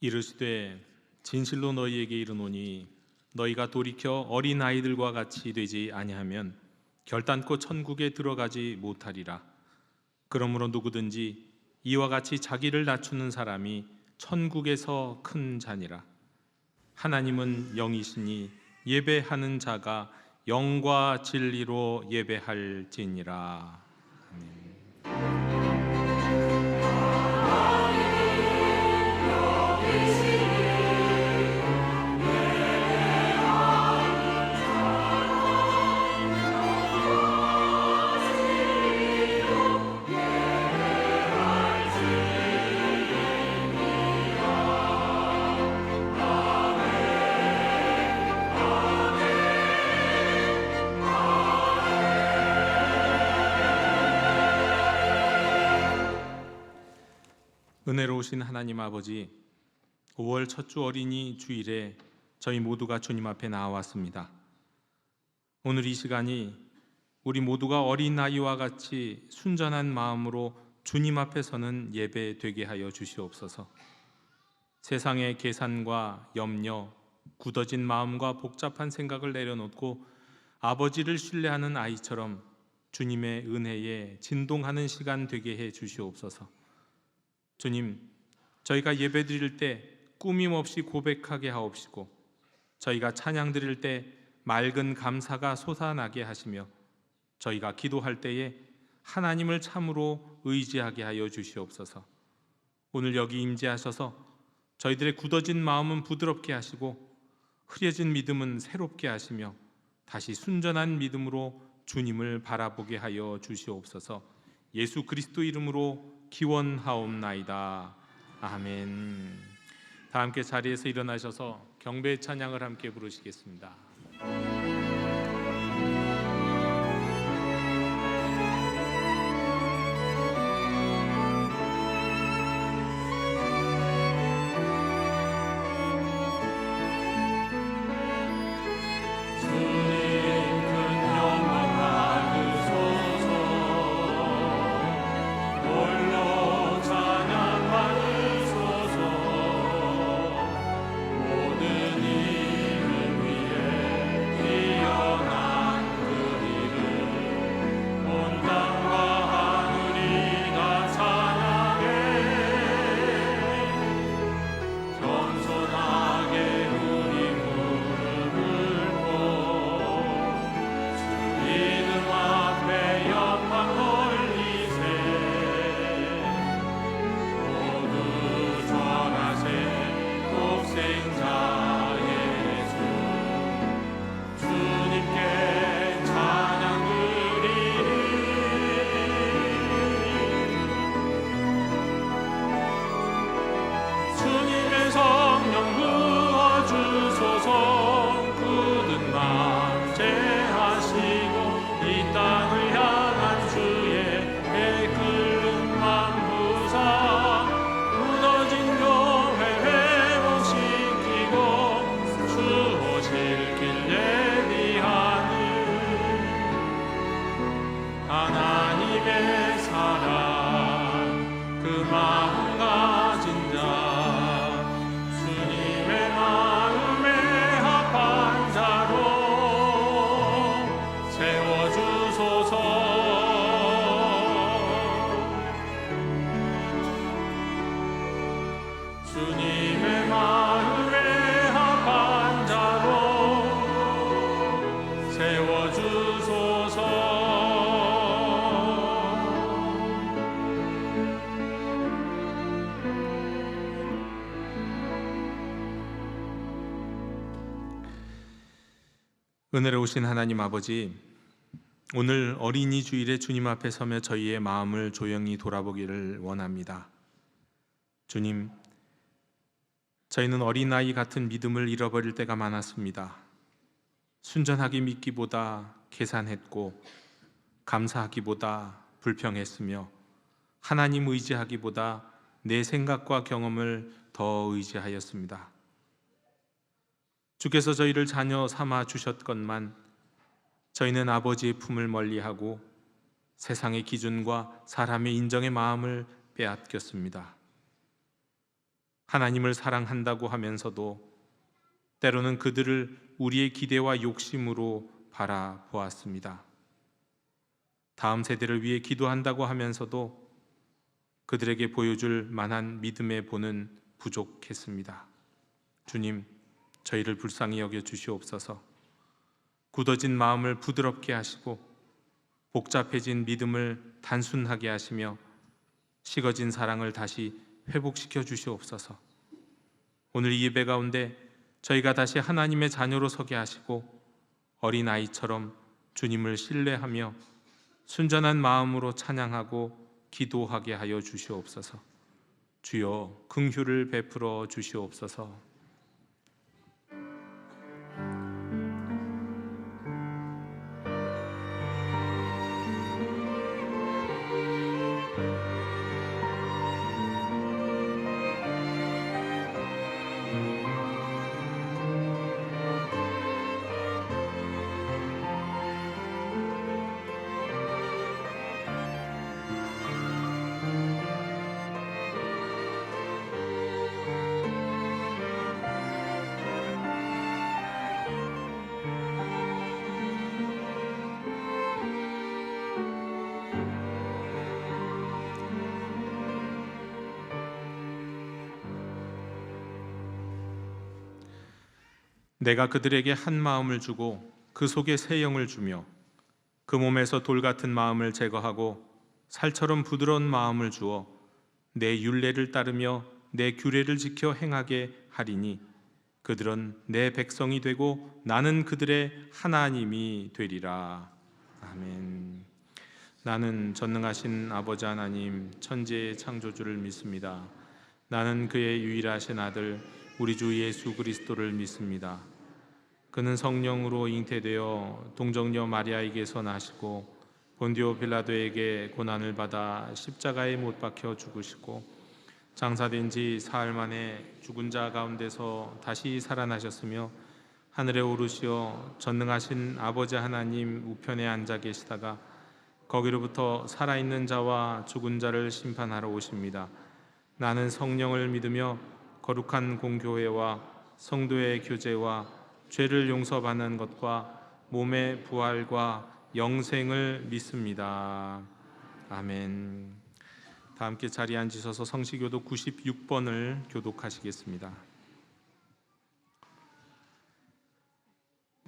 이르시되 진실로 너희에게 이르노니 너희가 돌이켜 어린 아이들과 같이 되지 아니하면 결단코 천국에 들어가지 못하리라. 그러므로 누구든지 이와 같이 자기를 낮추는 사람이 천국에서 큰 자니라. 하나님은 영이시니 예배하는 자가 영과 진리로 예배할지니라. 은혜로우신 하나님 아버지, 5월 첫 주 어린이 주일에 저희 모두가 주님 앞에 나왔습니다. 오늘 이 시간이 우리 모두가 어린아이와 같이 순전한 마음으로 주님 앞에 서는 예배 되게 하여 주시옵소서. 세상의 계산과 염려, 굳어진 마음과 복잡한 생각을 내려놓고 아버지를 신뢰하는 아이처럼 주님의 은혜에 진동하는 시간 되게 해 주시옵소서. 주님, 저희가 예배 드릴 때 꾸밈 없이 고백하게 하옵시고, 저희가 찬양 드릴 때 맑은 감사가 솟아나게 하시며, 저희가 기도할 때에 하나님을 참으로 의지하게 하여 주시옵소서. 오늘 여기 임재하셔서 저희들의 굳어진 마음은 부드럽게 하시고 흐려진 믿음은 새롭게 하시며 다시 순전한 믿음으로 주님을 바라보게 하여 주시옵소서. 예수 그리스도 이름으로 기원하옵나이다. 아멘. 다 함께 자리에서 일어나셔서 경배 찬양을 함께 부르시겠습니다. 은혜로우신 하나님 아버지, 오늘 어린이 주일에 주님 앞에 서며 저희의 마음을 조용히 돌아보기를 원합니다. 주님, 저희는 어린아이 같은 믿음을 잃어버릴 때가 많았습니다. 순전하게 믿기보다 계산했고 감사하기보다 불평했으며 하나님 의지하기보다 내 생각과 경험을 더 의지하였습니다. 주께서 저희를 자녀 삼아 주셨건만 저희는 아버지의 품을 멀리하고 세상의 기준과 사람의 인정의 마음을 빼앗겼습니다. 하나님을 사랑한다고 하면서도 때로는 그들을 우리의 기대와 욕심으로 바라보았습니다. 다음 세대를 위해 기도한다고 하면서도 그들에게 보여줄 만한 믿음의 본은 부족했습니다. 주님, 저희를 불쌍히 여겨 주시옵소서. 굳어진 마음을 부드럽게 하시고 복잡해진 믿음을 단순하게 하시며 식어진 사랑을 다시 회복시켜 주시옵소서. 오늘 이 예배 가운데 저희가 다시 하나님의 자녀로 서게 하시고 어린아이처럼 주님을 신뢰하며 순전한 마음으로 찬양하고 기도하게 하여 주시옵소서. 주여 긍휼을 베풀어 주시옵소서. 내가 그들에게 한 마음을 주고 그 속에 새 영을 주며 그 몸에서 돌 같은 마음을 제거하고 살처럼 부드러운 마음을 주어 내 율례를 따르며 내 규례를 지켜 행하게 하리니 그들은 내 백성이 되고 나는 그들의 하나님이 되리라. 아멘. 나는 전능하신 아버지 하나님 천지의 창조주를 믿습니다. 나는 그의 유일하신 아들 우리 주 예수 그리스도를 믿습니다. 그는 성령으로 잉태되어 동정녀 마리아에게서 나시고 본디오 빌라도에게 고난을 받아 십자가에 못 박혀 죽으시고 장사된 지 사흘 만에 죽은 자 가운데서 다시 살아나셨으며 하늘에 오르시어 전능하신 아버지 하나님 우편에 앉아 계시다가 거기로부터 살아있는 자와 죽은 자를 심판하러 오십니다. 나는 성령을 믿으며 거룩한 공교회와 성도의 교제와 죄를 용서받는 것과 몸의 부활과 영생을 믿습니다. 아멘. 다 함께 자리에 앉으셔서 성시교독 96번을 교독하시겠습니다.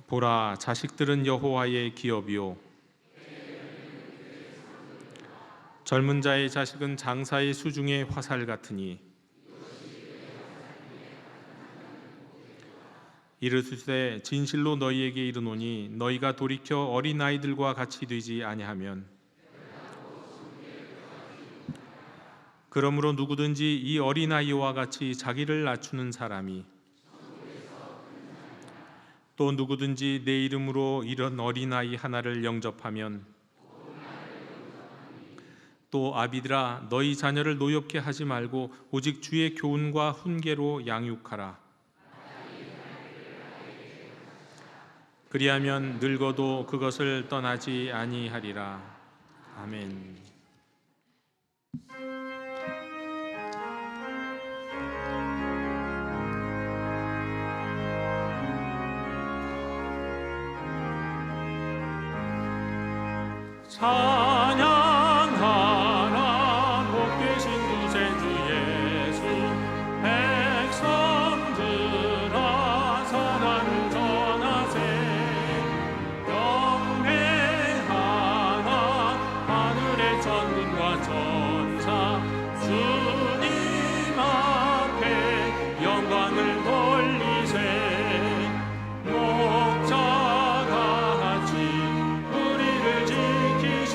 보라, 자식들은 여호와의 기업이요 젊은 자의 자식은 장사의 수중의 화살 같으니 이르시되 진실로 너희에게 이르노니 너희가 돌이켜 어린아이들과 같이 되지 아니하면 그러므로 누구든지 이 어린아이와 같이 자기를 낮추는 사람이 또 누구든지 내 이름으로 이런 어린아이 하나를 영접하면 또 아비들아 너희 자녀를 노엽게 하지 말고 오직 주의 교훈과 훈계로 양육하라. 그리하면 늙어도 그것을 떠나지 아니하리라. 아멘. 찬양하라 복 되신 구세주 예수 백성들아 선한 전하세 영맹하나 하늘의 천군과 천사 주님 앞에 영광을 돌리세 목자같이 우리를 지키시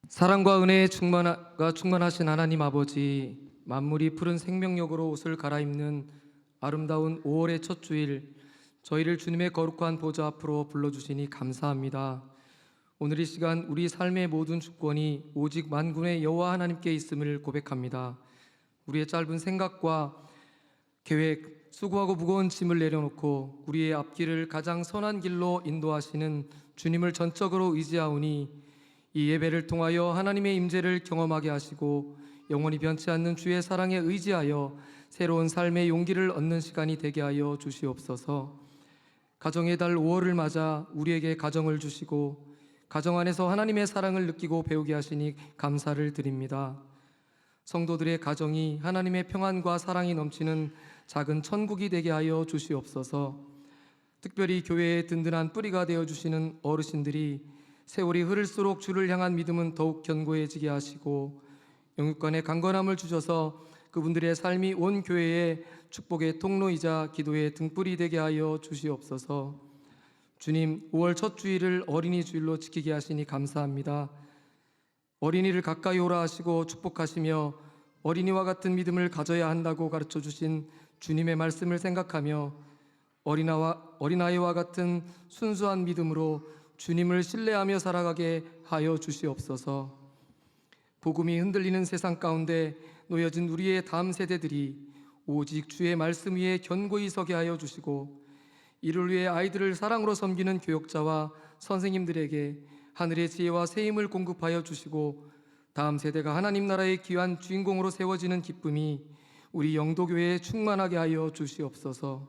사랑과 은혜에 충만하신 하나님 아버지, 만물이 푸른 생명력으로 옷을 갈아입는 아름다운 5월의 첫 주일, 저희를 주님의 거룩한 보좌 앞으로 불러주시니 감사합니다. 오늘 이 시간 우리 삶의 모든 주권이 오직 만군의 여호와 하나님께 있음을 고백합니다. 우리의 짧은 생각과 계획, 수고하고 무거운 짐을 내려놓고 우리의 앞길을 가장 선한 길로 인도하시는 주님을 전적으로 의지하오니 이 예배를 통하여 하나님의 임재를 경험하게 하시고 영원히 변치 않는 주의 사랑에 의지하여 새로운 삶의 용기를 얻는 시간이 되게 하여 주시옵소서. 가정의 달 5월을 맞아 우리에게 가정을 주시고 가정 안에서 하나님의 사랑을 느끼고 배우게 하시니 감사를 드립니다. 성도들의 가정이 하나님의 평안과 사랑이 넘치는 작은 천국이 되게 하여 주시옵소서. 특별히 교회의 든든한 뿌리가 되어 주시는 어르신들이 세월이 흐를수록 주를 향한 믿음은 더욱 견고해지게 하시고 영육간의 강건함을 주셔서 그분들의 삶이 온 교회의 축복의 통로이자 기도의 등불이 되게 하여 주시옵소서. 주님, 5월 첫 주일을 어린이 주일로 지키게 하시니 감사합니다. 어린이를 가까이 오라 하시고 축복하시며 어린이와 같은 믿음을 가져야 한다고 가르쳐 주신 주님의 말씀을 생각하며 어린아이와 같은 순수한 믿음으로 주님을 신뢰하며 살아가게 하여 주시옵소서. 복음이 흔들리는 세상 가운데 놓여진 우리의 다음 세대들이 오직 주의 말씀 위에 견고히 서게 하여 주시고 이를 위해 아이들을 사랑으로 섬기는 교역자와 선생님들에게 하늘의 지혜와 새 힘을 공급하여 주시고 다음 세대가 하나님 나라의 귀한 주인공으로 세워지는 기쁨이 우리 영도교회에 충만하게 하여 주시옵소서.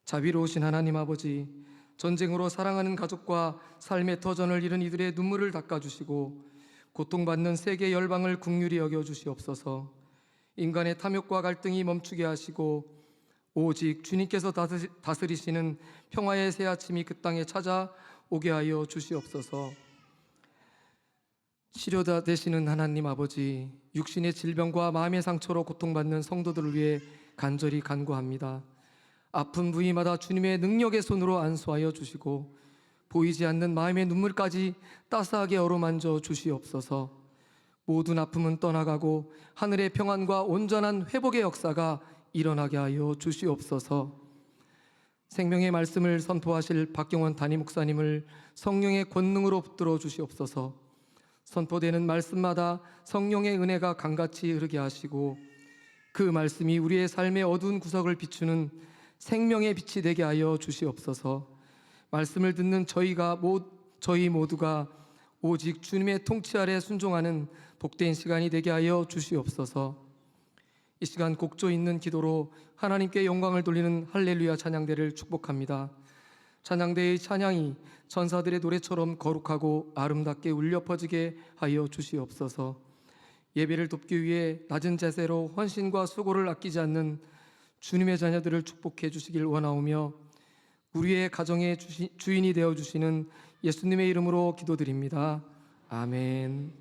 자비로우신 하나님 아버지, 전쟁으로 사랑하는 가족과 삶의 터전을 잃은 이들의 눈물을 닦아주시고 고통받는 세계 열방을 긍휼히 여겨주시옵소서. 인간의 탐욕과 갈등이 멈추게 하시고 오직 주님께서 다스리시는 평화의 새 아침이 그 땅에 찾아오게 하여 주시옵소서. 치료자 되시는 하나님 아버지, 육신의 질병과 마음의 상처로 고통받는 성도들을 위해 간절히 간구합니다. 아픈 부위마다 주님의 능력의 손으로 안수하여 주시고 보이지 않는 마음의 눈물까지 따스하게 어루만져 주시옵소서. 모든 아픔은 떠나가고 하늘의 평안과 온전한 회복의 역사가 일어나게 하여 주시옵소서. 생명의 말씀을 선포하실 박경원 담임 목사님을 성령의 권능으로 붙들어 주시옵소서. 선포되는 말씀마다 성령의 은혜가 강같이 흐르게 하시고 그 말씀이 우리의 삶의 어두운 구석을 비추는 생명의 빛이 되게 하여 주시옵소서. 말씀을 듣는 저희 모두가 오직 주님의 통치 아래 순종하는 복된 시간이 되게 하여 주시옵소서. 이 시간 곡조 있는 기도로 하나님께 영광을 돌리는 할렐루야 찬양대를 축복합니다. 찬양대의 찬양이 천사들의 노래처럼 거룩하고 아름답게 울려 퍼지게 하여 주시옵소서. 예배를 돕기 위해 낮은 자세로 헌신과 수고를 아끼지 않는 주님의 자녀들을 축복해 주시길 원하오며 우리의 가정의 주인이 되어 주시는 예수님의 이름으로 기도드립니다. 아멘.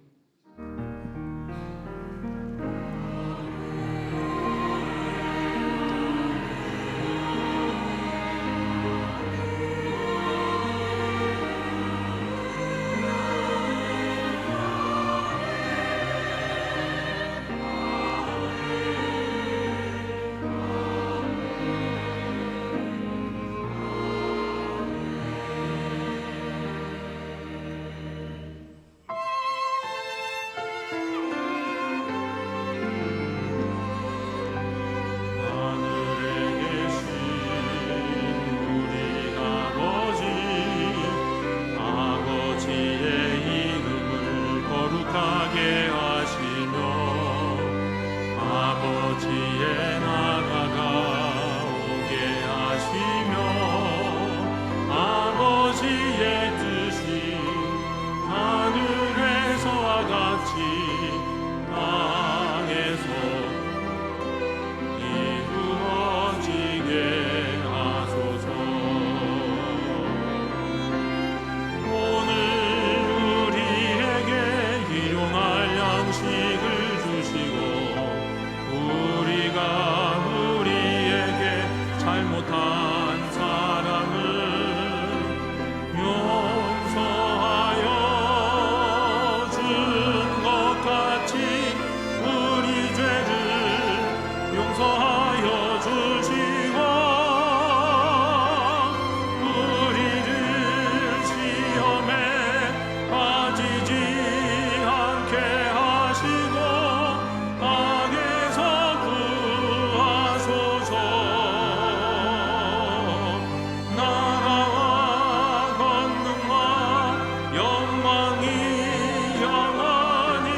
영광이 영원히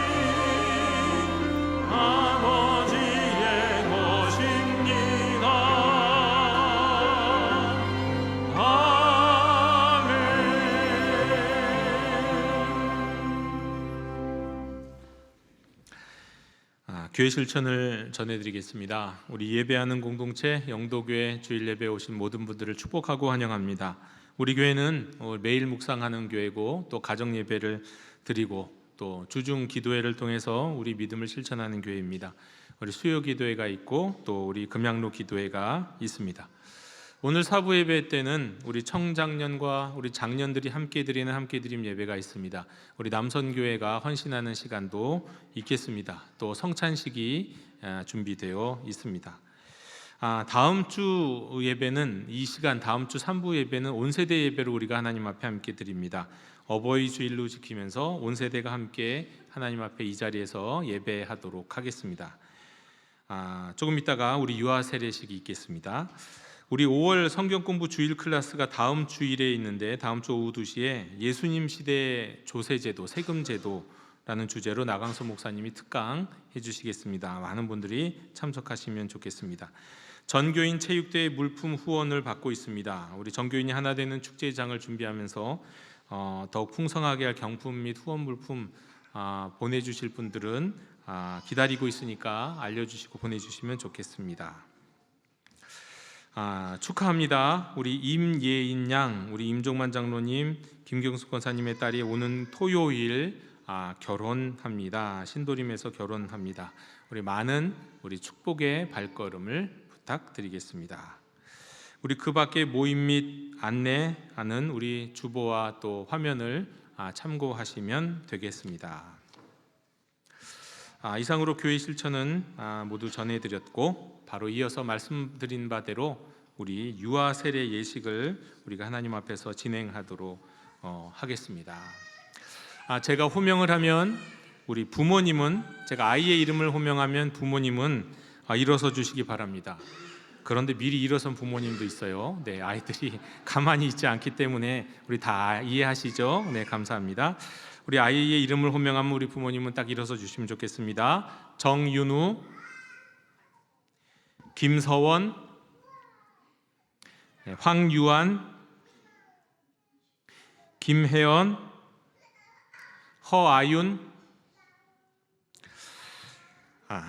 아버지의 것입니다. 아멘. 교회 실천을 전해드리겠습니다. 우리 예배하는 공동체 영도교회 주일 예배에 오신 모든 분들을 축복하고 환영합니다. 우리 교회는 매일 묵상하는 교회고 또 가정 예배를 드리고 또 주중 기도회를 통해서 우리 믿음을 실천하는 교회입니다. 우리 수요 기도회가 있고 또 우리 금양로 기도회가 있습니다. 오늘 사부 예배 때는 우리 청장년과 우리 장년들이 함께 드리는 함께 드림 예배가 있습니다. 우리 남선교회가 헌신하는 시간도 있겠습니다. 또 성찬식이 준비되어 있습니다. 다음 주 예배는 이 시간 다음 주 3부 예배는 온세대 예배로 우리가 하나님 앞에 함께 드립니다. 어버이 주일로 지키면서 온세대가 함께 하나님 앞에 이 자리에서 예배하도록 하겠습니다. 조금 있다가 우리 유아 세례식이 있겠습니다. 우리 5월 성경 공부 주일 클래스가 다음 주일에 있는데 다음 주 오후 2시에 예수님 시대의 조세제도, 세금제도라는 주제로 나강서 목사님이 특강 해주시겠습니다. 많은 분들이 참석하시면 좋겠습니다. 전교인 체육대회 물품 후원을 받고 있습니다. 우리 전교인이 하나 되는 축제장을 준비하면서 더욱 풍성하게 할 경품 및 후원 물품 보내주실 분들은 기다리고 있으니까 알려주시고 보내주시면 좋겠습니다. 축하합니다. 우리 임예인 양, 우리 임종만 장로님, 김경숙 권사님의 딸이 오는 토요일 결혼합니다. 신도림에서 결혼합니다. 우리 많은 우리 축복의 발걸음을 부탁드리겠습니다. 우리 그 밖에 모임 및 안내하는 우리 주보와 또 화면을 참고하시면 되겠습니다. 이상으로 교회 실천은 모두 전해드렸고 바로 이어서 말씀드린 바대로 우리 유아 세례 예식을 우리가 하나님 앞에서 진행하도록 하겠습니다. 제가 호명을 하면 우리 부모님은 제가 아이의 이름을 호명하면 부모님은 일어서 주시기 바랍니다. 그런데 미리 일어선 부모님도 있어요. 네, 아이들이 가만히 있지 않기 때문에 우리 다 이해하시죠? 네, 감사합니다. 우리 아이의 이름을 호명하면 우리 부모님은 딱 일어서 주시면 좋겠습니다. 정윤우, 김서원, 황유한, 김혜연, 허아윤.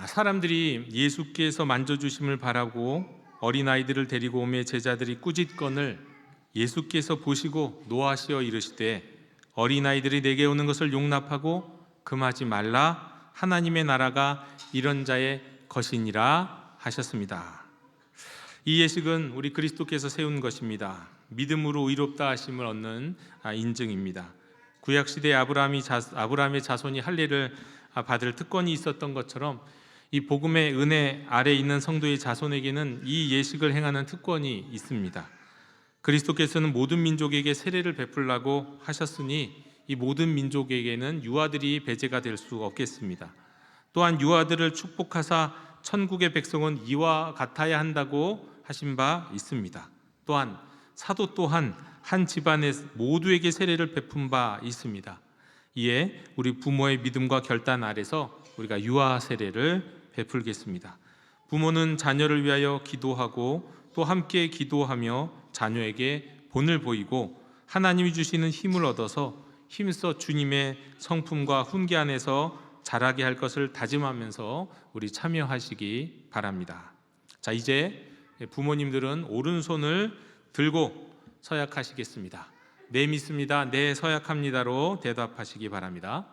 사람들이 예수께서 만져주심을 바라고 어린아이들을 데리고 오매 제자들이 꾸짖건을 예수께서 보시고 노하시어 이르시되 어린아이들이 내게 오는 것을 용납하고 금하지 말라. 하나님의 나라가 이런 자의 것이니라 하셨습니다. 이 예식은 우리 그리스도께서 세운 것입니다. 믿음으로 의롭다 하심을 얻는 인증입니다. 구약시대에 아브라함의 자손이 할례를 받을 특권이 있었던 것처럼 이 복음의 은혜 아래 있는 성도의 자손에게는 이 예식을 행하는 특권이 있습니다. 그리스도께서는 모든 민족에게 세례를 베풀라고 하셨으니 이 모든 민족에게는 유아들이 배제가 될 수 없겠습니다. 또한 유아들을 축복하사 천국의 백성은 이와 같아야 한다고 하신 바 있습니다. 또한 사도 또한 한 집안의 모두에게 세례를 베푼 바 있습니다. 이에 우리 부모의 믿음과 결단 아래서 우리가 유아 세례를 베풀겠습니다. 부모는 자녀를 위하여 기도하고 또 함께 기도하며 자녀에게 본을 보이고 하나님이 주시는 힘을 얻어서 힘써 주님의 성품과 훈계 안에서 자라게 할 것을 다짐하면서 우리 참여하시기 바랍니다. 자, 이제 부모님들은 오른손을 들고 서약하시겠습니다. 네, 믿습니다. 네, 서약합니다로 대답하시기 바랍니다.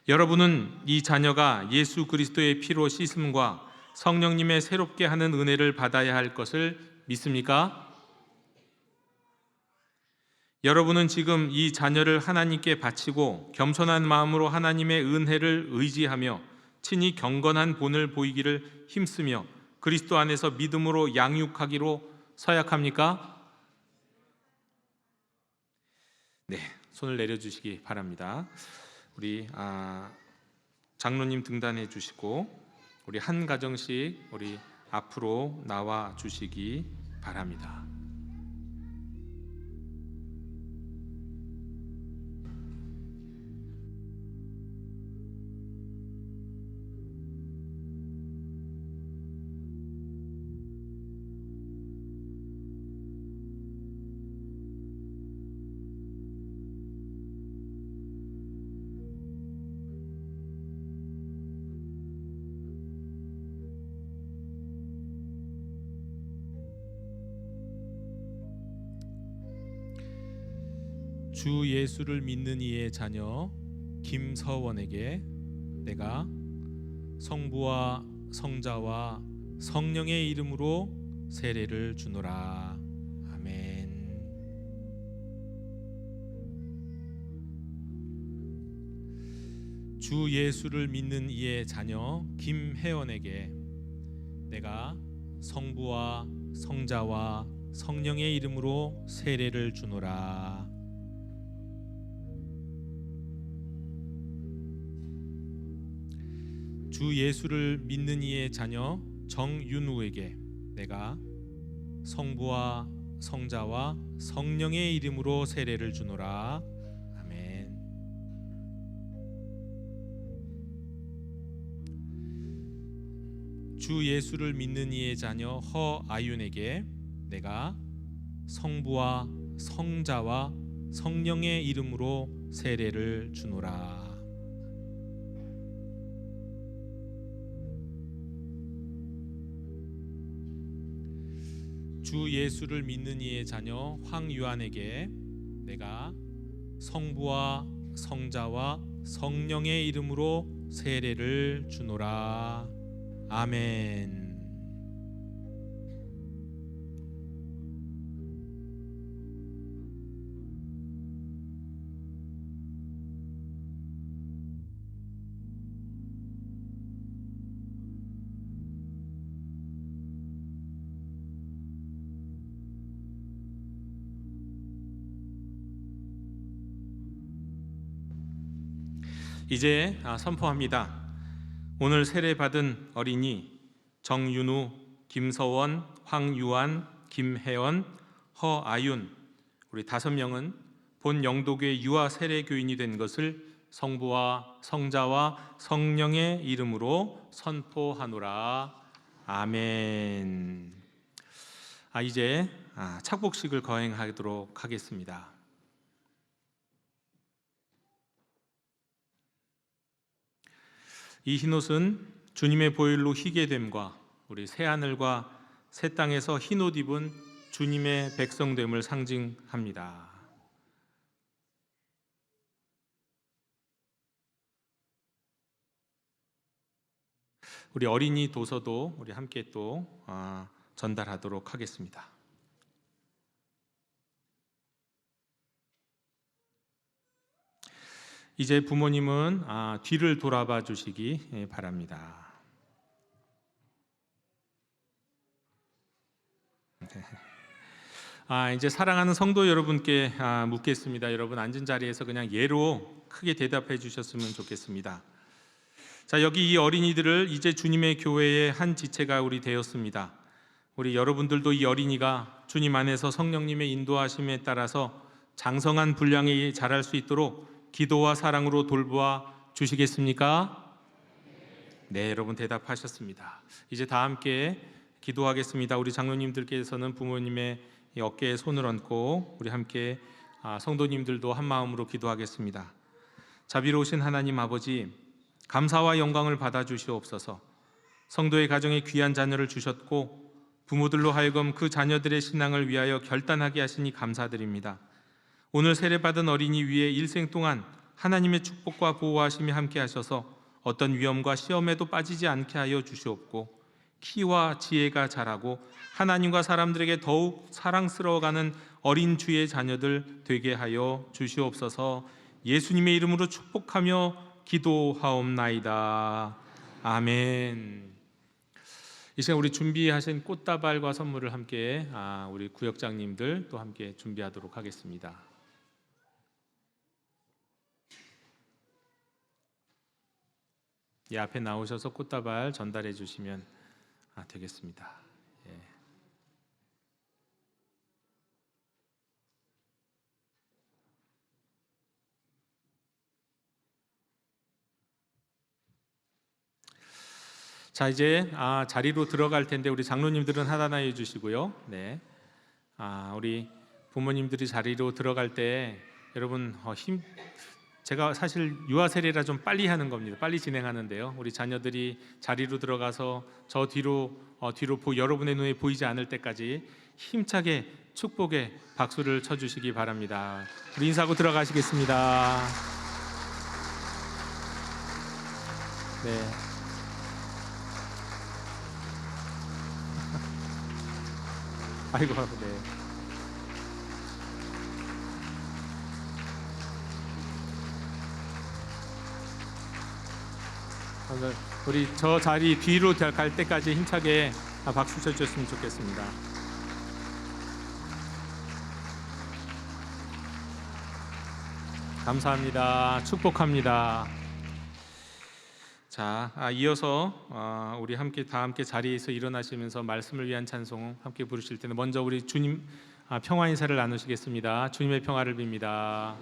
여러분은 이 자녀가 예수 그리스도의 피로 씻음과 성령님의 새롭게 하는 은혜를 받아야 할 것을 믿습니까? 여러분은 지금 이 자녀를 하나님께 바치고 겸손한 마음으로 하나님의 은혜를 의지하며 친히 경건한 본을 보이기를 힘쓰며 그리스도 안에서 믿음으로 양육하기로 서약합니까? 네, 손을 내려주시기 바랍니다. 우리 장로님 등단해 주시고 우리 한 가정씩 우리 앞으로 나와 주시기 바랍니다. 주 예수를 믿는 이의 자녀 김서원에게 내가 성부와 성자와 성령의 이름으로 세례를 주노라. 아멘. 주 예수를 믿는 이의 자녀 김혜원에게 내가 성부와 성자와 성령의 이름으로 세례를 주노라. 주 예수를 믿는 이의 자녀 정윤우에게 내가 성부와 성자와 성령의 이름으로 세례를 주노라. 아멘. 주 예수를 믿는 이의 자녀 허아윤에게 내가 성부와 성자와 성령의 이름으로 세례를 주노라. 주 예수를 믿는 이의 자녀 황유한에게 내가 성부와 성자와 성령의 이름으로 세례를 주노라. 아멘. 이제 선포합니다. 오늘 세례받은 어린이 정윤우, 김서원, 황유한, 김혜원, 허아윤 우리 5명은 본 영도교회 유아 세례교인이 된 것을 성부와 성자와 성령의 이름으로 선포하노라. 아멘. 이제 착복식을 거행하도록 하겠습니다. 이 흰옷은 주님의 보혈로 희게 됨과 우리 새하늘과 새 땅에서 흰옷 입은 주님의 백성됨을 상징합니다. 우리 어린이 도서도 우리 함께 또 전달하도록 하겠습니다. 이제 부모님은 뒤를 돌아봐 주시기 바랍니다. 이제 사랑하는 성도 여러분께 묻겠습니다. 여러분 앉은 자리에서 그냥 예로 크게 대답해 주셨으면 좋겠습니다. 자, 여기 이 어린이들을 이제 주님의 교회의 한 지체가 우리 되었습니다. 우리 여러분들도 이 어린이가 주님 안에서 성령님의 인도하심에 따라서 장성한 분량에 자랄 수 있도록 기도와 사랑으로 돌보아 주시겠습니까? 네, 여러분 대답하셨습니다. 이제 다 함께 기도하겠습니다. 우리 장로님들께서는 부모님의 어깨에 손을 얹고 우리 함께 성도님들도 한 마음으로 기도하겠습니다. 자비로우신 하나님 아버지, 감사와 영광을 받아 주시옵소서. 성도의 가정에 귀한 자녀를 주셨고 부모들로 하여금 그 자녀들의 신앙을 위하여 결단하게 하시니 감사드립니다. 오늘 세례받은 어린이 위에 일생 동안 하나님의 축복과 보호하심이 함께 하셔서 어떤 위험과 시험에도 빠지지 않게 하여 주시옵고 키와 지혜가 자라고 하나님과 사람들에게 더욱 사랑스러워가는 어린 주의 자녀들 되게 하여 주시옵소서. 예수님의 이름으로 축복하며 기도하옵나이다. 아멘. 이 시간 우리 준비하신 꽃다발과 선물을 함께 우리 구역장님들 또 함께 준비하도록 하겠습니다. 이 앞에 나오셔서 꽃다발 전달해 주시면 되겠습니다. 예. 자, 이제 자리로 들어갈 텐데 우리 장로님들은 하단하여 주시고요. 네. 우리 부모님들이 자리로 들어갈 때 여러분 제가 사실 유아 세례라 좀 빨리 하는 겁니다. 빨리 진행하는데요. 우리 자녀들이 자리로 들어가서 저 뒤로 여러분의 눈에 보이지 않을 때까지 힘차게 축복의 박수를 쳐주시기 바랍니다. 우리 인사하고 들어가시겠습니다. 네. 아이고, 네. 우리 저 자리 뒤로 갈 때까지 힘차게 박수 쳐주셨으면 좋겠습니다. 감사합니다. 축복합니다. 자, 이어서 우리 다 함께 자리에서 일어나시면서 말씀을 위한 찬송 함께 부르실 때는 먼저 우리 주님 평화 인사를 나누시겠습니다. 주님의 평화를 빕니다.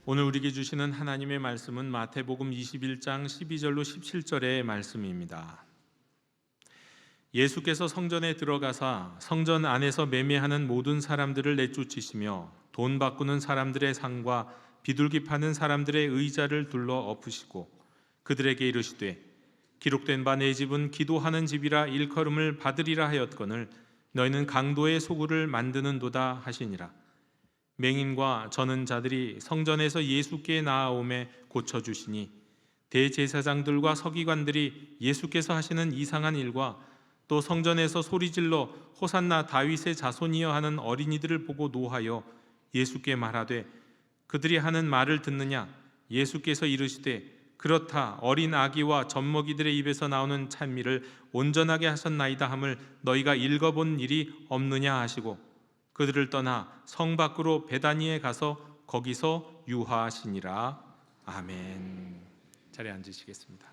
오늘 우리에게 주시는 하나님의 말씀은 마태복음 21장 12절로 17절의 말씀입니다. 예수께서 성전에 들어가사 성전 안에서 매매하는 모든 사람들을 내쫓으시며 돈 바꾸는 사람들의 상과 비둘기 파는 사람들의 의자를 둘러 엎으시고 그들에게 이르시되 기록된 바 내 집은 기도하는 집이라 일컬음을 받으리라 하였거늘 너희는 강도의 소굴을 만드는도다 하시니라. 맹인과 저는 자들이 성전에서 예수께 나아오매 고쳐주시니 대제사장들과 서기관들이 예수께서 하시는 이상한 일과 또 성전에서 소리질러 호산나 다윗의 자손이여 하는 어린이들을 보고 노하여 예수께 말하되 그들이 하는 말을 듣느냐. 예수께서 이르시되 그렇다. 어린 아기와 젖먹이들의 입에서 나오는 찬미를 온전하게 하셨나이다 함을 너희가 읽어본 일이 없느냐 하시고 그들을 떠나 성 밖으로 베다니에 가서 거기서 유하시니라. 아멘. 자리에 앉으시겠습니다.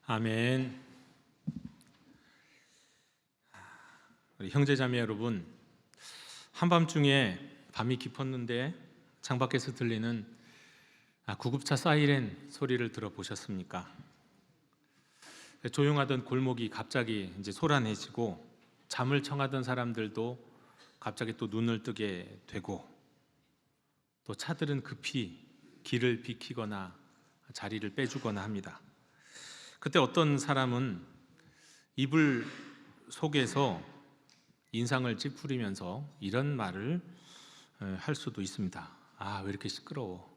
아멘. 우리 형제자매 여러분, 한밤중에 밤이 깊었는데 창밖에서 들리는 구급차 사이렌 소리를 들어보셨습니까? 조용하던 골목이 갑자기 이제 소란해지고 잠을 청하던 사람들도 갑자기 또 눈을 뜨게 되고, 또 차들은 급히 길을 비키거나 자리를 빼주거나 합니다. 그때 어떤 사람은 이불 속에서 인상을 찌푸리면서 이런 말을 할 수도 있습니다. 아, 왜 이렇게 시끄러워?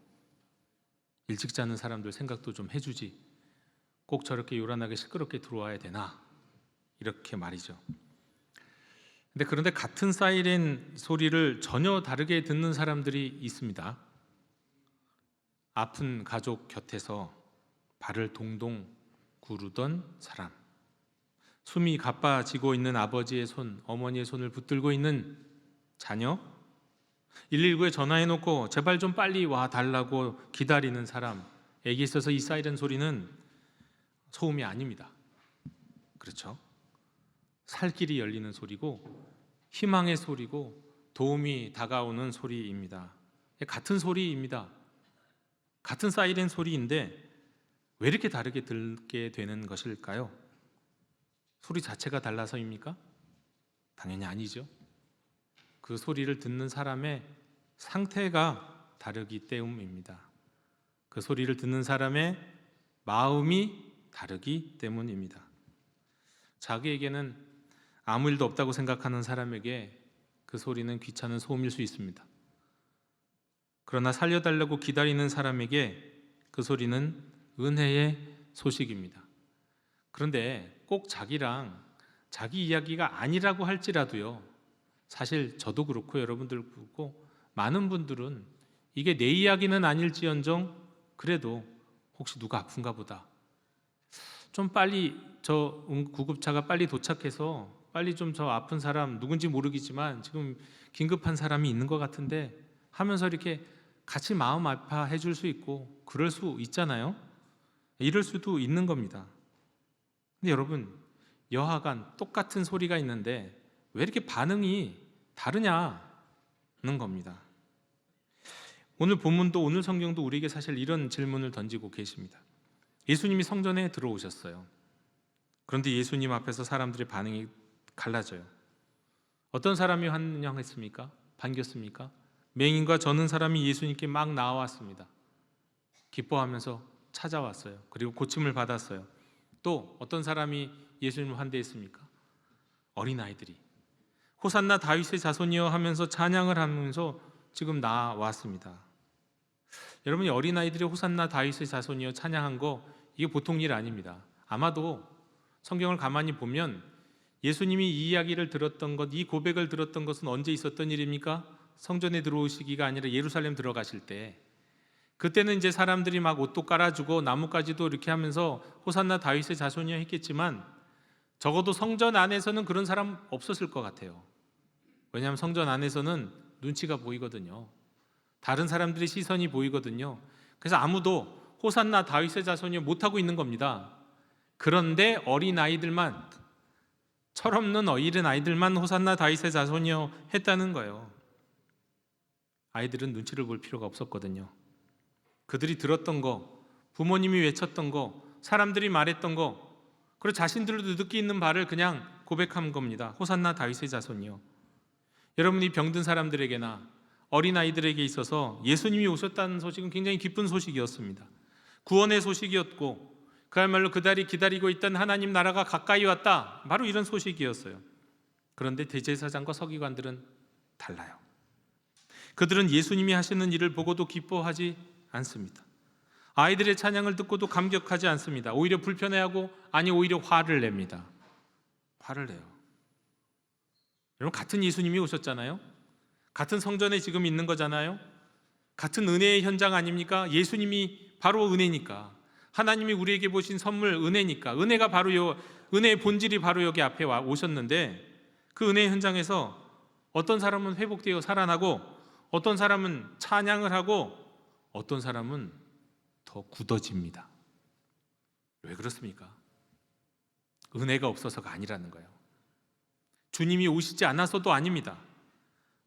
일찍 자는 사람들 생각도 좀 해주지. 꼭 저렇게 요란하게 시끄럽게 들어와야 되나? 이렇게 말이죠. 그런데 같은 사이렌 소리를 전혀 다르게 듣는 사람들이 있습니다. 아픈 가족 곁에서 발을 동동 구르던 사람, 숨이 가빠지고 있는 아버지의 손, 어머니의 손을 붙들고 있는 자녀, 119에 전화해놓고 제발 좀 빨리 와 달라고 기다리는 사람에게 있어서 이 사이렌 소리는 소음이 아닙니다. 그렇죠? 살 길이 열리는 소리고 희망의 소리고 도움이 다가오는 소리입니다. 같은 소리입니다. 같은 사이렌 소리인데 왜 이렇게 다르게 들게 되는 것일까요? 소리 자체가 달라서입니까? 당연히 아니죠. 그 소리를 듣는 사람의 상태가 다르기 때문입니다. 그 소리를 듣는 사람의 마음이 다르기 때문입니다. 자기에게는 아무 일도 없다고 생각하는 사람에게 그 소리는 귀찮은 소음일 수 있습니다. 그러나 살려달라고 기다리는 사람에게 그 소리는 은혜의 소식입니다. 그런데 꼭 자기 이야기가 아니라고 할지라도요, 사실 저도 그렇고 여러분들 그렇고 많은 분들은 이게 내 이야기는 아닐지언정 그래도 혹시 누가 아픈가 보다, 좀 빨리 저 구급차가 빨리 도착해서 빨리 좀 저 아픈 사람 누군지 모르겠지만 지금 긴급한 사람이 있는 것 같은데 하면서 이렇게 같이 마음 아파해 줄 수 있고 그럴 수 있잖아요. 이럴 수도 있는 겁니다. 근데 여러분, 여하간 똑같은 소리가 있는데 왜 이렇게 반응이 다르냐는 겁니다. 오늘 본문도 오늘 성경도 우리에게 사실 이런 질문을 던지고 계십니다. 예수님이 성전에 들어오셨어요. 그런데 예수님 앞에서 사람들의 반응이 갈라져요. 어떤 사람이 환영했습니까? 반겼습니까? 맹인과 저는 사람이 예수님께 막 나왔습니다. 기뻐하면서 찾아왔어요. 그리고 고침을 받았어요. 또 어떤 사람이 예수님을 환대했습니까? 어린아이들이 호산나 다윗의 자손이여 하면서 찬양을 하면서 지금 나왔습니다. 여러분이 어린아이들이 호산나 다윗의 자손이여 찬양한 거 이게 보통 일 아닙니다. 아마도 성경을 가만히 보면 예수님이 이 이야기를 들었던 것, 이 고백을 들었던 것은 언제 있었던 일입니까? 성전에 들어오시기가 아니라 예루살렘 들어가실 때, 그때는 이제 사람들이 막 옷도 깔아주고 나뭇가지도 이렇게 하면서 호산나 다윗의 자손이여 했겠지만 적어도 성전 안에서는 그런 사람 없었을 것 같아요. 왜냐하면 성전 안에서는 눈치가 보이거든요. 다른 사람들의 시선이 보이거든요. 그래서 아무도 호산나 다윗의 자손이여 못하고 있는 겁니다. 그런데 어린아이들만, 철없는 어린아이들만 호산나 다윗의 자손이여 했다는 거예요. 아이들은 눈치를 볼 필요가 없었거든요. 그들이 들었던 거, 부모님이 외쳤던 거, 사람들이 말했던 거, 그리고 자신들도 느끼 있는 바를 그냥 고백한 겁니다. 호산나 다윗의 자손이요. 여러분이 병든 사람들에게나 어린아이들에게 있어서 예수님이 오셨다는 소식은 굉장히 기쁜 소식이었습니다. 구원의 소식이었고 그야말로 그달이 기다리고 있던 하나님 나라가 가까이 왔다, 바로 이런 소식이었어요. 그런데 대제사장과 서기관들은 달라요. 그들은 예수님이 하시는 일을 보고도 기뻐하지 않습니다. 아이들의 찬양을 듣고도 감격하지 않습니다. 오히려 불편해하고, 아니 오히려 화를 냅니다. 화를 내요. 여러분, 같은 예수님이 오셨잖아요. 같은 성전에 지금 있는 거잖아요. 같은 은혜의 현장 아닙니까? 예수님이 바로 은혜니까, 하나님이 우리에게 보신 선물 은혜니까, 은혜가 바로 은혜의 본질이 바로 여기 앞에 오셨는데, 그 은혜의 현장에서 어떤 사람은 회복되어 살아나고 어떤 사람은 찬양을 하고 어떤 사람은 더 굳어집니다. 왜 그렇습니까? 은혜가 없어서가 아니라는 거예요. 주님이 오시지 않아서도 아닙니다.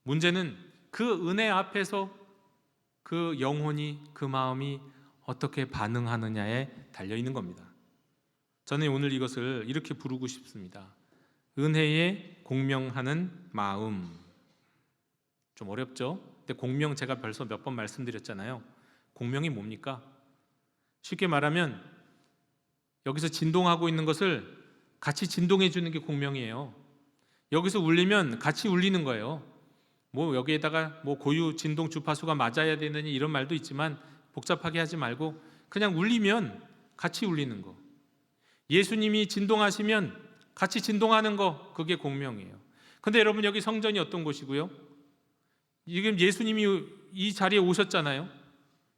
문제는 그 은혜 앞에서 그 영혼이, 그 마음이 어떻게 반응하느냐에 달려 있는 겁니다. 저는 오늘 이것을 이렇게 부르고 싶습니다. 은혜에 공명하는 마음. 좀 어렵죠? 근데 공명 제가 벌써 몇 번 말씀드렸잖아요. 공명이 뭡니까? 쉽게 말하면 여기서 진동하고 있는 것을 같이 진동해 주는 게 공명이에요. 여기서 울리면 같이 울리는 거예요. 뭐 여기에다가 뭐 고유 진동 주파수가 맞아야 되느니 이런 말도 있지만 복잡하게 하지 말고 그냥 울리면 같이 울리는 거. 예수님이 진동하시면 같이 진동하는 거, 그게 공명이에요. 근데 여러분, 여기 성전이 어떤 곳이고요? 지금 예수님이 이 자리에 오셨잖아요.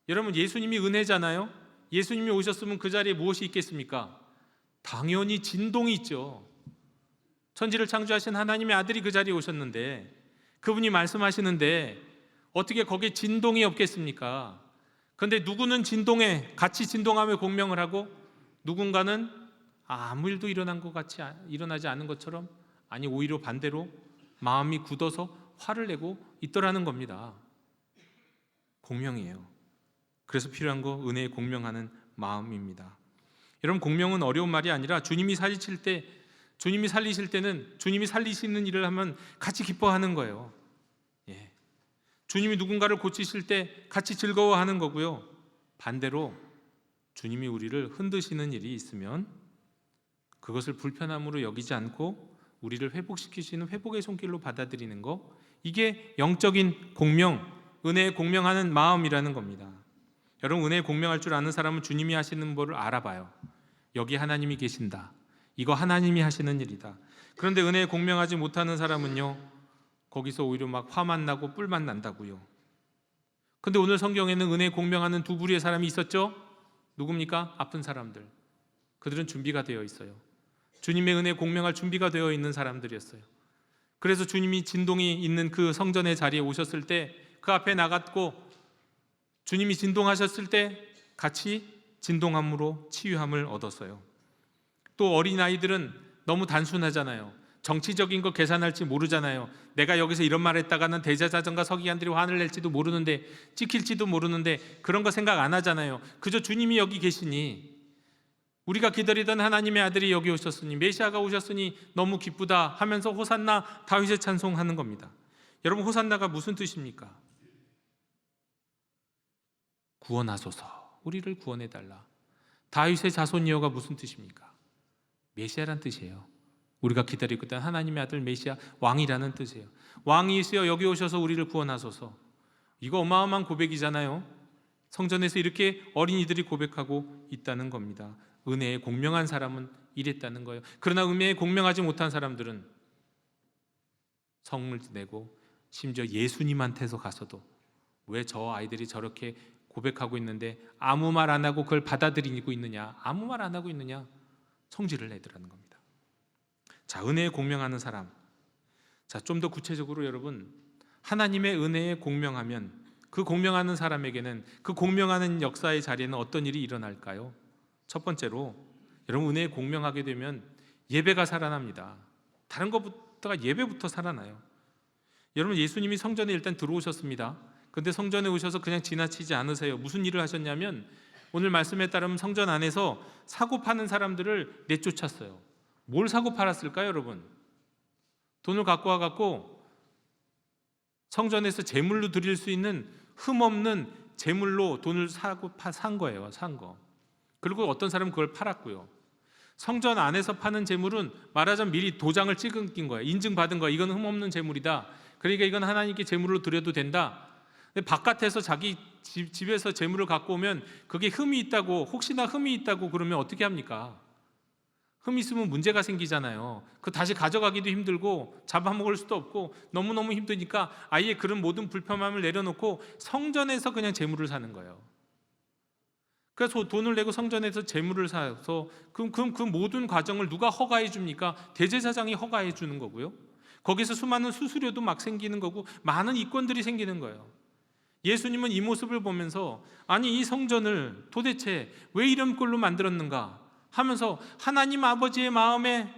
여러분, 예수님이 은혜잖아요. 예수님이 오셨으면 그 자리에 무엇이 있겠습니까? 당연히 진동이 있죠. 천지를 창조하신 하나님의 아들이 그 자리에 오셨는데, 그분이 말씀하시는데 어떻게 거기에 진동이 없겠습니까? 그런데 누구는 진동에 같이 진동하며 공명을 하고, 누군가는 아무 일도 일어나지 않은 것처럼, 아니 오히려 반대로 마음이 굳어서 화를 내고 있더라는 겁니다. 공명이에요. 그래서 필요한 거 은혜에 공명하는 마음입니다. 여러분, 공명은 어려운 말이 아니라 주님이 살리실 때는 주님이 살리시는 일을 하면 같이 기뻐하는 거예요. 예. 주님이 누군가를 고치실 때 같이 즐거워하는 거고요. 반대로 주님이 우리를 흔드시는 일이 있으면 그것을 불편함으로 여기지 않고 우리를 회복시키시는 회복의 손길로 받아들이는 거, 이게 영적인 공명, 은혜에 공명하는 마음이라는 겁니다. 여러분, 은혜에 공명할 줄 아는 사람은 주님이 하시는 거를 알아봐요. 여기 하나님이 계신다, 이거 하나님이 하시는 일이다. 그런데 은혜에 공명하지 못하는 사람은요, 거기서 오히려 막 화만 나고 뿔만 난다고요. 근데 오늘 성경에는 은혜에 공명하는 두 부류의 사람이 있었죠? 누굽니까? 아픈 사람들. 그들은 준비가 되어 있어요. 주님의 은혜에 공명할 준비가 되어 있는 사람들이었어요. 그래서 주님이 진동이 있는 그 성전의 자리에 오셨을 때 그 앞에 나갔고, 주님이 진동하셨을 때 같이 진동함으로 치유함을 얻었어요. 또 어린아이들은 너무 단순하잖아요. 정치적인 거 계산할지 모르잖아요. 내가 여기서 이런 말 했다가는 대제사장과 서기관들이 화를 낼지도 모르는데, 찍힐지도 모르는데, 그런 거 생각 안 하잖아요. 그저 주님이 여기 계시니, 우리가 기다리던 하나님의 아들이 여기 오셨으니, 메시아가 오셨으니 너무 기쁘다 하면서 호산나 다윗의 찬송하는 겁니다. 여러분, 호산나가 무슨 뜻입니까? 구원하소서, 우리를 구원해달라. 다윗의 자손이여가 무슨 뜻입니까? 메시아란 뜻이에요. 우리가 기다리고 있던 하나님의 아들 메시아, 왕이라는 뜻이에요. 왕이시여 여기 오셔서 우리를 구원하소서. 이거 어마어마한 고백이잖아요. 성전에서 이렇게 어린이들이 고백하고 있다는 겁니다. 은혜에 공명한 사람은 이랬다는 거예요. 그러나 은혜에 공명하지 못한 사람들은 성을 내고 심지어 예수님한테서 가서도 왜 저 아이들이 저렇게 고백하고 있는데 아무 말 안 하고 그걸 받아들이고 있느냐, 아무 말 안 하고 있느냐, 성질을 내더라는 겁니다. 자, 은혜에 공명하는 사람. 자, 좀 더 구체적으로 여러분, 하나님의 은혜에 공명하면 그 공명하는 사람에게는, 그 공명하는 역사의 자리에는 어떤 일이 일어날까요? 첫 번째로, 여러분, 은혜에 공명하게 되면 예배가 살아납니다. 다른 것보다가 예배부터 살아나요. 여러분, 예수님이 성전에 일단 들어오셨습니다. 근데 성전에 오셔서 그냥 지나치지 않으세요. 무슨 일을 하셨냐면, 오늘 말씀에 따르면 성전 안에서 사고 파는 사람들을 내쫓았어요. 뭘 사고 팔았을까요, 여러분? 돈을 갖고 와갖고 성전에서 제물로 드릴 수 있는 흠없는 제물로 돈을 산 거예요. 산 거. 그리고 어떤 사람은 그걸 팔았고요. 성전 안에서 파는 제물은 말하자면 미리 도장을 찍은 거예요. 인증받은 거예요. 이건 흠없는 제물이다. 그러니까 이건 하나님께 제물로 드려도 된다. 근데 바깥에서 자기 집에서 제물을 갖고 오면 그게 흠이 있다고, 혹시나 흠이 있다고 그러면 어떻게 합니까? 흠이 있으면 문제가 생기잖아요. 그 다시 가져가기도 힘들고 잡아먹을 수도 없고 너무너무 힘드니까 아예 그런 모든 불편함을 내려놓고 성전에서 그냥 제물을 사는 거예요. 그래서 돈을 내고 성전에서 제물을 사서 그럼 그 모든 과정을 누가 허가해 줍니까? 대제사장이 허가해 주는 거고요. 거기서 수많은 수수료도 막 생기는 거고 많은 이권들이 생기는 거예요. 예수님은 이 모습을 보면서, 아니 이 성전을 도대체 왜 이런 꼴로 만들었는가 하면서 하나님 아버지의 마음에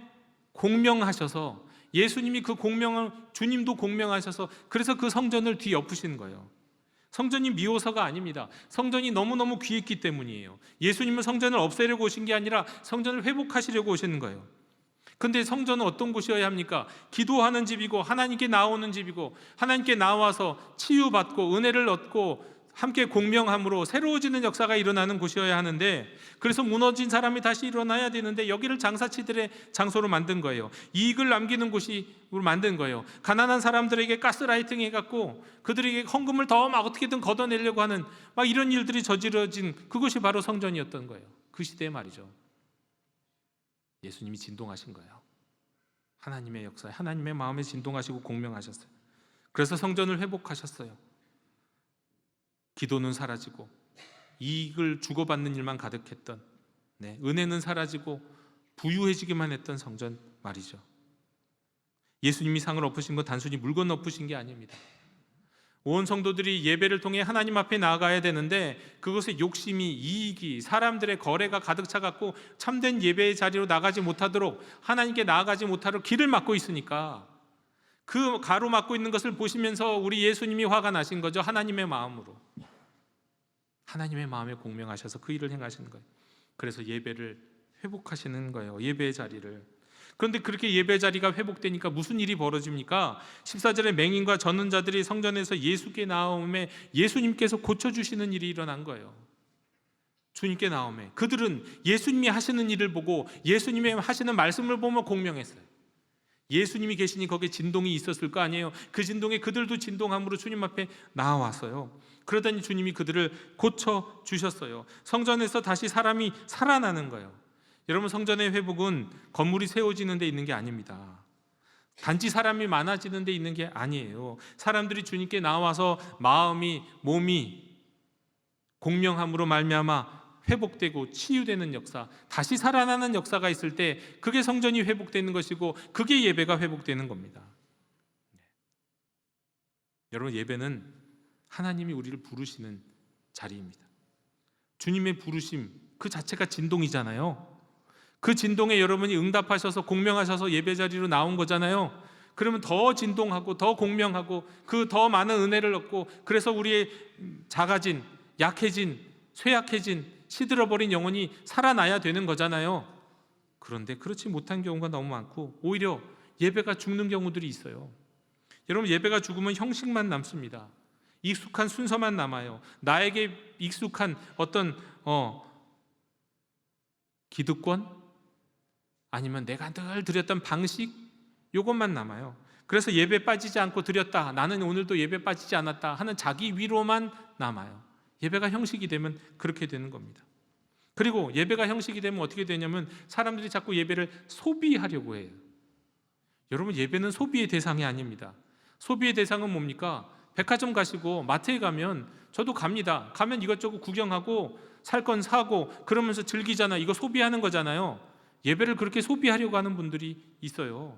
공명하셔서 예수님이 그 공명을 주님도 공명하셔서 그래서 그 성전을 뒤엎으신 거예요. 성전이 미워서가 아닙니다. 성전이 너무너무 귀했기 때문이에요. 예수님은 성전을 없애려고 오신 게 아니라 성전을 회복하시려고 오시는 거예요. 근데 성전은 어떤 곳이어야 합니까? 기도하는 집이고 하나님께 나오는 집이고 하나님께 나와서 치유받고 은혜를 얻고 함께 공명함으로 새로워지는 역사가 일어나는 곳이어야 하는데, 그래서 무너진 사람이 다시 일어나야 되는데 여기를 장사치들의 장소로 만든 거예요. 이익을 남기는 곳으로 만든 거예요. 가난한 사람들에게 가스라이팅 해갖고 그들에게 헌금을 더 막 어떻게든 걷어내려고 하는 막 이런 일들이 저지러진 그것이 바로 성전이었던 거예요. 그 시대에 말이죠. 예수님이 진동하신 거예요. 하나님의 역사에, 하나님의 마음에 진동하시고 공명하셨어요. 그래서 성전을 회복하셨어요. 기도는 사라지고 이익을 주고받는 일만 가득했던, 은혜는 사라지고 부유해지기만 했던 성전 말이죠. 예수님이 상을 엎으신 건 단순히 물건 엎으신 게 아닙니다. 온 성도들이 예배를 통해 하나님 앞에 나아가야 되는데 그것에 욕심이, 이익이, 사람들의 거래가 가득 차갖고 참된 예배의 자리로 나가지 못하도록, 하나님께 나아가지 못하도록 길을 막고 있으니까 그 가로막고 있는 것을 보시면서 우리 예수님이 화가 나신 거죠. 하나님의 마음으로, 하나님의 마음에 공명하셔서 그 일을 행하시는 거예요. 그래서 예배를 회복하시는 거예요. 예배의 자리를. 그런데 그렇게 예배 자리가 회복되니까 무슨 일이 벌어집니까? 14절에 맹인과 젖는 자들이 성전에서 예수께 나오매 예수님께서 고쳐주시는 일이 일어난 거예요. 주님께 나오매 그들은 예수님이 하시는 일을 보고 예수님이 하시는 말씀을 보며 공명했어요. 예수님이 계시니 거기에 진동이 있었을 거 아니에요. 그 진동에 그들도 진동함으로 주님 앞에 나와왔어요. 그러더니 주님이 그들을 고쳐주셨어요. 성전에서 다시 사람이 살아나는 거예요. 여러분, 성전의 회복은 건물이 세워지는 데 있는 게 아닙니다. 단지 사람이 많아지는 데 있는 게 아니에요. 사람들이 주님께 나와서 마음이, 몸이 공명함으로 말미암아 회복되고 치유되는 역사, 다시 살아나는 역사가 있을 때 그게 성전이 회복되는 것이고 그게 예배가 회복되는 겁니다. 여러분, 예배는 하나님이 우리를 부르시는 자리입니다. 주님의 부르심 그 자체가 진동이잖아요. 그 진동에 여러분이 응답하셔서 공명하셔서 예배 자리로 나온 거잖아요. 그러면 더 진동하고 더 공명하고 그 더 많은 은혜를 얻고, 그래서 우리의 작아진, 약해진, 쇠약해진, 시들어버린 영혼이 살아나야 되는 거잖아요. 그런데 그렇지 못한 경우가 너무 많고 오히려 예배가 죽는 경우들이 있어요. 여러분, 예배가 죽으면 형식만 남습니다. 익숙한 순서만 남아요. 나에게 익숙한 어떤 기득권, 아니면 내가 늘 드렸던 방식, 이것만 남아요. 그래서 예배 빠지지 않고 드렸다, 나는 오늘도 예배 빠지지 않았다 하는 자기 위로만 남아요. 예배가 형식이 되면 그렇게 되는 겁니다. 그리고 예배가 형식이 되면 어떻게 되냐면 사람들이 자꾸 예배를 소비하려고 해요. 여러분, 예배는 소비의 대상이 아닙니다. 소비의 대상은 뭡니까? 백화점 가시고 마트에 가면, 저도 갑니다. 가면 이것저것 구경하고 살 건 사고 그러면서 즐기잖아. 이거 소비하는 거잖아요. 예배를 그렇게 소비하려고 하는 분들이 있어요.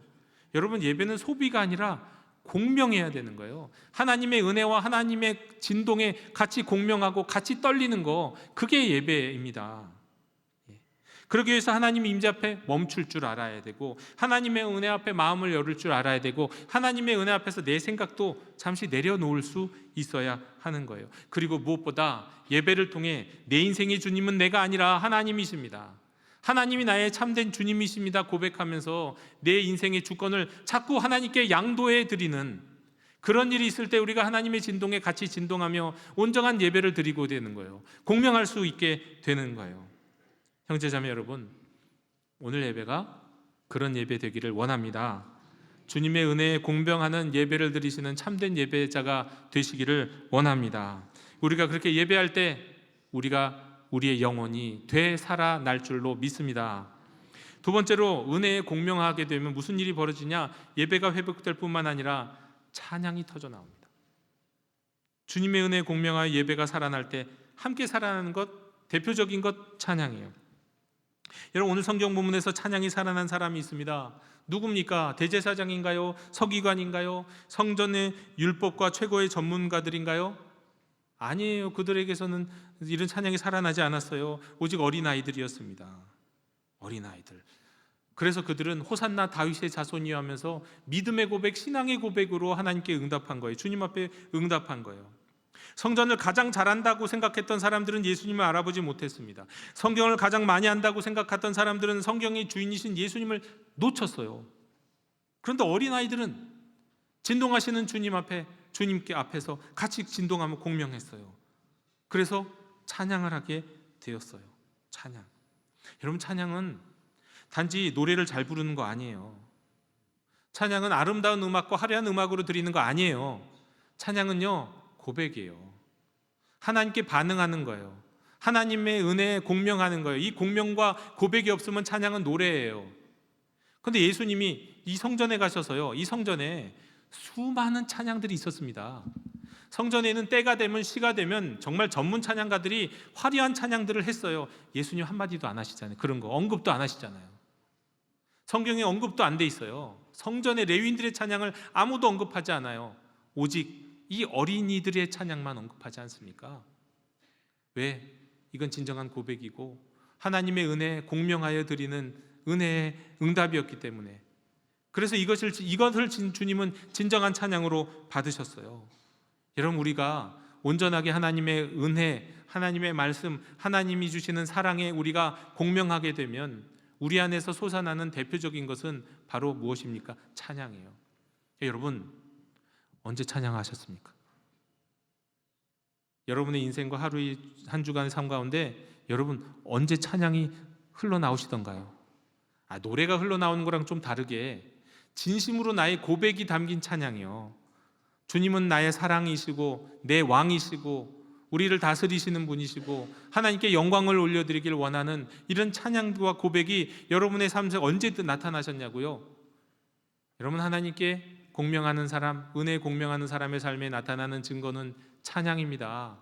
여러분, 예배는 소비가 아니라 공명해야 되는 거예요. 하나님의 은혜와 하나님의 진동에 같이 공명하고 같이 떨리는 거, 그게 예배입니다. 그러기 위해서 하나님 임재 앞에 멈출 줄 알아야 되고, 하나님의 은혜 앞에 마음을 열을 줄 알아야 되고, 하나님의 은혜 앞에서 내 생각도 잠시 내려놓을 수 있어야 하는 거예요. 그리고 무엇보다 예배를 통해 내 인생의 주님은 내가 아니라 하나님이십니다, 하나님이 나의 참된 주님이십니다 고백하면서 내 인생의 주권을 자꾸 하나님께 양도해 드리는 그런 일이 있을 때 우리가 하나님의 진동에 같이 진동하며 온전한 예배를 드리고 되는 거예요. 공명할 수 있게 되는 거예요. 형제자매 여러분, 오늘 예배가 그런 예배 되기를 원합니다. 주님의 은혜에 공병하는 예배를 드리시는 참된 예배자가 되시기를 원합니다. 우리가 그렇게 예배할 때 우리의 영혼이 되살아날 줄로 믿습니다. 두 번째로, 은혜에 공명하게 되면 무슨 일이 벌어지냐? 예배가 회복될 뿐만 아니라 찬양이 터져 나옵니다. 주님의 은혜에 공명하여 예배가 살아날 때 함께 살아나는 것, 대표적인 것 찬양이에요. 여러분, 오늘 성경 본문에서 찬양이 살아난 사람이 있습니다. 누굽니까? 대제사장인가요? 서기관인가요? 성전의 율법과 최고의 전문가들인가요? 아니에요. 그들에게서는 이런 찬양이 살아나지 않았어요. 오직 어린아이들이었습니다. 어린아이들. 그래서 그들은 호산나 다윗의 자손이여 하면서 믿음의 고백, 신앙의 고백으로 하나님께 응답한 거예요. 주님 앞에 응답한 거예요. 성전을 가장 잘한다고 생각했던 사람들은 예수님을 알아보지 못했습니다. 성경을 가장 많이 한다고 생각했던 사람들은 성경의 주인이신 예수님을 놓쳤어요. 그런데 어린아이들은 진동하시는 주님께 앞에서 같이 진동하며 공명했어요. 그래서 찬양을 하게 되었어요. 찬양. 여러분, 찬양은 단지 노래를 잘 부르는 거 아니에요. 찬양은 아름다운 음악과 화려한 음악으로 드리는 거 아니에요. 찬양은요, 고백이에요. 하나님께 반응하는 거예요. 하나님의 은혜에 공명하는 거예요. 이 공명과 고백이 없으면 찬양은 노래예요. 그런데 예수님이 이 성전에 가셔서요, 이 성전에 수많은 찬양들이 있었습니다. 성전에는 때가 되면, 시가 되면 정말 전문 찬양가들이 화려한 찬양들을 했어요. 예수님 한마디도 안 하시잖아요. 그런 거 언급도 안 하시잖아요. 성경에 언급도 안 돼 있어요. 성전의 레위인들의 찬양을 아무도 언급하지 않아요. 오직 이 어린이들의 찬양만 언급하지 않습니까? 왜? 이건 진정한 고백이고 하나님의 은혜에 공명하여 드리는 은혜의 응답이었기 때문에. 그래서 이것을 주님은 진정한 찬양으로 받으셨어요. 여러분, 우리가 온전하게 하나님의 은혜, 하나님의 말씀, 하나님이 주시는 사랑에 우리가 공명하게 되면 우리 안에서 솟아나는 대표적인 것은 바로 무엇입니까? 찬양이에요. 여러분, 언제 찬양하셨습니까? 여러분의 인생과 하루의 한 주간의 삶 가운데 여러분 언제 찬양이 흘러나오시던가요? 노래가 흘러나오는 거랑 좀 다르게 진심으로 나의 고백이 담긴 찬양이요. 주님은 나의 사랑이시고 내 왕이시고 우리를 다스리시는 분이시고 하나님께 영광을 올려드리길 원하는 이런 찬양과 고백이 여러분의 삶에 언제든 나타나셨냐고요? 여러분, 하나님께 공명하는 사람, 은혜에 공명하는 사람의 삶에 나타나는 증거는 찬양입니다.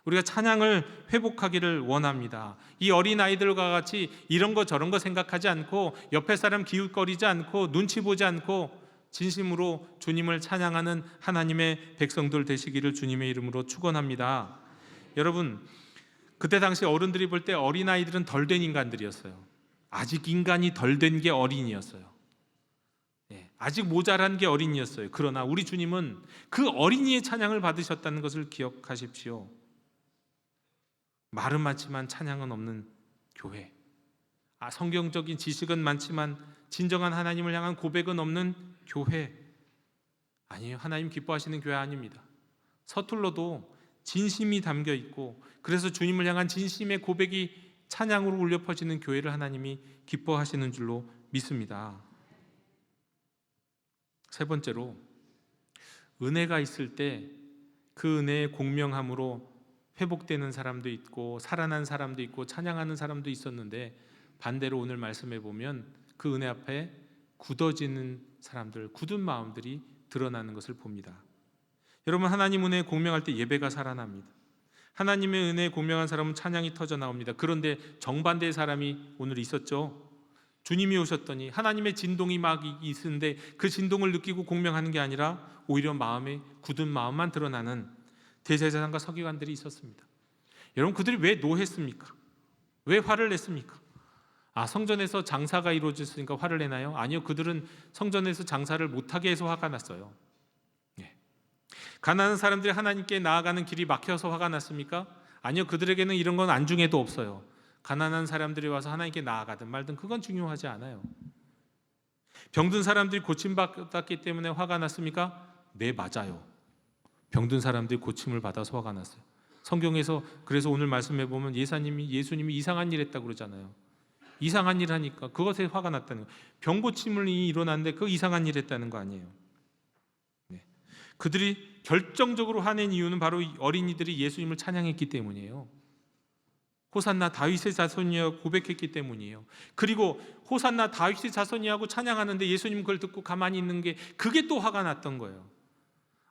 우리가 찬양을 회복하기를 원합니다. 이 어린아이들과 같이 이런 거 저런 거 생각하지 않고 옆에 사람 기웃거리지 않고 눈치 보지 않고 진심으로 주님을 찬양하는 하나님의 백성들 되시기를 주님의 이름으로 축원합니다. 여러분, 그때 당시 어른들이 볼 때 어린아이들은 덜 된 인간들이었어요. 아직 인간이 덜 된 게 어린이였어요. 아직 모자란 게 어린이였어요. 그러나 우리 주님은 그 어린이의 찬양을 받으셨다는 것을 기억하십시오. 말은 많지만 찬양은 없는 교회. 성경적인 지식은 많지만 진정한 하나님을 향한 고백은 없는 교회. 아니에요. 하나님 기뻐하시는 교회 아닙니다. 서툴러도 진심이 담겨 있고 그래서 주님을 향한 진심의 고백이 찬양으로 울려 퍼지는 교회를 하나님이 기뻐하시는 줄로 믿습니다. 세 번째로, 은혜가 있을 때 그 은혜의 공명함으로 회복되는 사람도 있고 살아난 사람도 있고 찬양하는 사람도 있었는데, 반대로 오늘 말씀해 보면 그 은혜 앞에 굳어지는 사람들, 굳은 마음들이 드러나는 것을 봅니다. 여러분, 하나님 은혜에 공명할 때 예배가 살아납니다. 하나님의 은혜에 공명한 사람은 찬양이 터져 나옵니다. 그런데 정반대의 사람이 오늘 있었죠. 주님이 오셨더니 하나님의 진동이 막 있는데 그 진동을 느끼고 공명하는 게 아니라 오히려 마음에 굳은 마음만 드러나는 대제사장과 서기관들이 있었습니다. 여러분, 그들이 왜 노했습니까? 왜 화를 냈습니까? 성전에서 장사가 이루어졌으니까 화를 내나요? 아니요, 그들은 성전에서 장사를 못하게 해서 화가 났어요. 가난한 사람들이 하나님께 나아가는 길이 막혀서 화가 났습니까? 아니요, 그들에게는 이런 건 안중에도 없어요. 가난한 사람들이 와서 하나님께 나아가든 말든 그건 중요하지 않아요. 병든 사람들이 고침받았기 때문에 화가 났습니까? 네, 맞아요. 병든 사람들이 고침을 받아서 화가 났어요. 성경에서 그래서 오늘 말씀해 보면 예수님이 이상한 일 했다고 그러잖아요. 이상한 일 하니까 그것에 화가 났다는 거예요. 병 고침이 일어났는데 그 이상한 일 했다는 거 아니에요. 그들이 결정적으로 화낸 이유는 바로 어린이들이 예수님을 찬양했기 때문이에요. 호산나 다윗의 자손이여 고백했기 때문이에요. 그리고 호산나 다윗의 자손이라고 찬양하는데 예수님 그걸 듣고 가만히 있는 게 그게 또 화가 났던 거예요.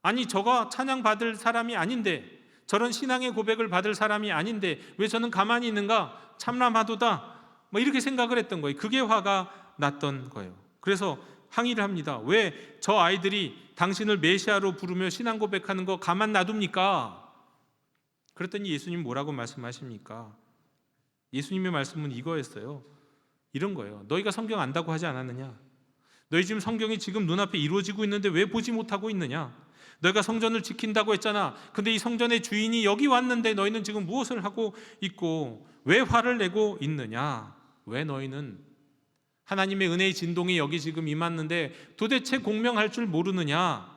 아니, 저가 찬양받을 사람이 아닌데, 저런 신앙의 고백을 받을 사람이 아닌데 왜 저는 가만히 있는가? 참람하도다. 이렇게 생각을 했던 거예요. 그게 화가 났던 거예요. 그래서 항의를 합니다. 왜 저 아이들이 당신을 메시아로 부르며 신앙 고백하는 거 가만 놔둡니까? 그랬더니 예수님 뭐라고 말씀하십니까? 예수님의 말씀은 이거였어요. 이런 거예요. 너희가 성경 안다고 하지 않았느냐? 너희 지금 성경이 지금 눈앞에 이루어지고 있는데 왜 보지 못하고 있느냐? 너희가 성전을 지킨다고 했잖아. 근데 이 성전의 주인이 여기 왔는데 너희는 지금 무엇을 하고 있고 왜 화를 내고 있느냐? 왜 너희는 하나님의 은혜의 진동이 여기 지금 임했는데 도대체 공명할 줄 모르느냐?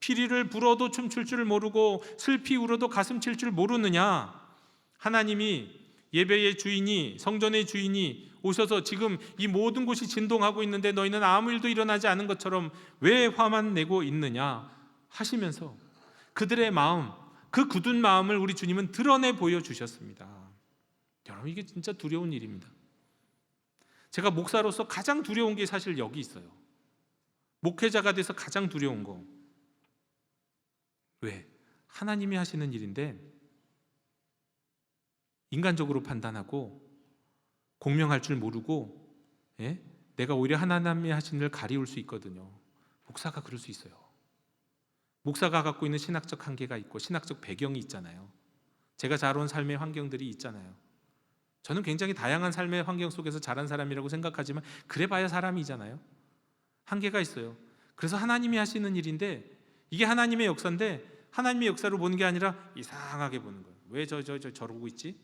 피리를 불어도 춤출 줄 모르고 슬피 울어도 가슴 칠 줄 모르느냐? 하나님이 예배의 주인이, 성전의 주인이 오셔서 지금 이 모든 곳이 진동하고 있는데 너희는 아무 일도 일어나지 않은 것처럼 왜 화만 내고 있느냐 하시면서 그들의 마음, 그 굳은 마음을 우리 주님은 드러내 보여주셨습니다. 여러분, 이게 진짜 두려운 일입니다. 제가 목사로서 가장 두려운 게 사실 여기 있어요. 목회자가 돼서 가장 두려운 거. 왜? 하나님이 하시는 일인데 인간적으로 판단하고 공명할 줄 모르고, 내가 오히려 하나님이 하신 일을 가리울 수 있거든요. 목사가 그럴 수 있어요. 목사가 갖고 있는 신학적 한계가 있고 신학적 배경이 있잖아요. 제가 자라온 삶의 환경들이 있잖아요. 저는 굉장히 다양한 삶의 환경 속에서 자란 사람이라고 생각하지만 그래봐야 사람이잖아요. 한계가 있어요. 그래서 하나님이 하시는 일인데 이게 하나님의 역사인데 하나님의 역사로 보는 게 아니라 이상하게 보는 거예요. 왜 저러고 있지?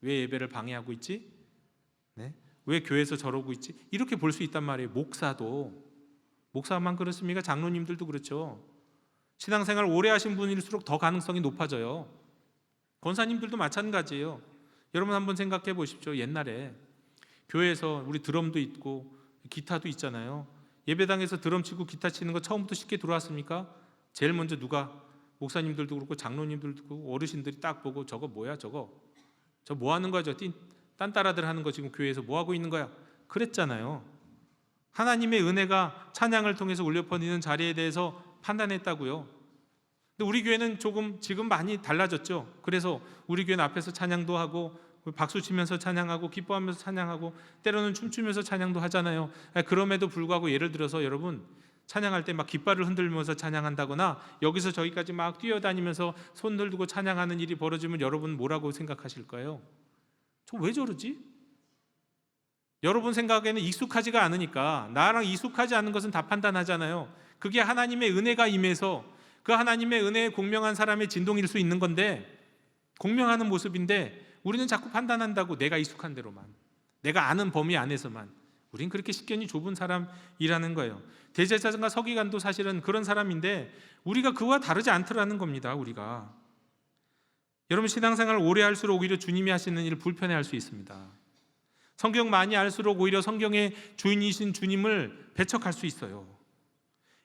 왜 예배를 방해하고 있지? 왜 교회에서 저러고 있지? 이렇게 볼 수 있단 말이에요. 목사만 그렇습니까? 장로님들도 그렇죠. 신앙생활 오래 하신 분일수록 더 가능성이 높아져요. 권사님들도 마찬가지예요. 여러분 한번 생각해 보십시오. 옛날에 교회에서 우리 드럼도 있고 기타도 있잖아요. 예배당에서 드럼 치고 기타 치는 거 처음부터 쉽게 들어왔습니까? 제일 먼저 누가, 목사님들도 그렇고 장로님들도 그렇고 어르신들이 딱 보고 저거 뭐야 저거? 저 뭐 하는 거야? 딴따라들 하는 거 지금 교회에서 뭐 하고 있는 거야? 그랬잖아요. 하나님의 은혜가 찬양을 통해서 울려 퍼지는 자리에 대해서 판단했다고요. 근데 우리 교회는 조금 지금 많이 달라졌죠. 그래서 우리 교회는 앞에서 찬양도 하고 박수 치면서 찬양하고 기뻐하면서 찬양하고 때로는 춤추면서 찬양도 하잖아요. 그럼에도 불구하고 예를 들어서 여러분 찬양할 때 막 깃발을 흔들면서 찬양한다거나 여기서 저기까지 막 뛰어다니면서 손 들고 찬양하는 일이 벌어지면 여러분 뭐라고 생각하실 거예요? 저 왜 저러지? 여러분 생각에는 익숙하지가 않으니까, 나랑 익숙하지 않은 것은 다 판단하잖아요. 그게 하나님의 은혜가 임해서 그 하나님의 은혜에 공명한 사람의 진동일 수 있는 건데, 공명하는 모습인데 우리는 자꾸 판단한다고. 내가 익숙한 대로만, 내가 아는 범위 안에서만. 우린 그렇게 식견이 좁은 사람이라는 거예요. 대제사장과 서기관도 사실은 그런 사람인데 우리가 그와 다르지 않더라는 겁니다. 우리가 여러분 신앙생활 오래 할수록 오히려 주님이 하시는 일을 불편해할 수 있습니다. 성경 많이 알수록 오히려 성경의 주인이신 주님을 배척할 수 있어요.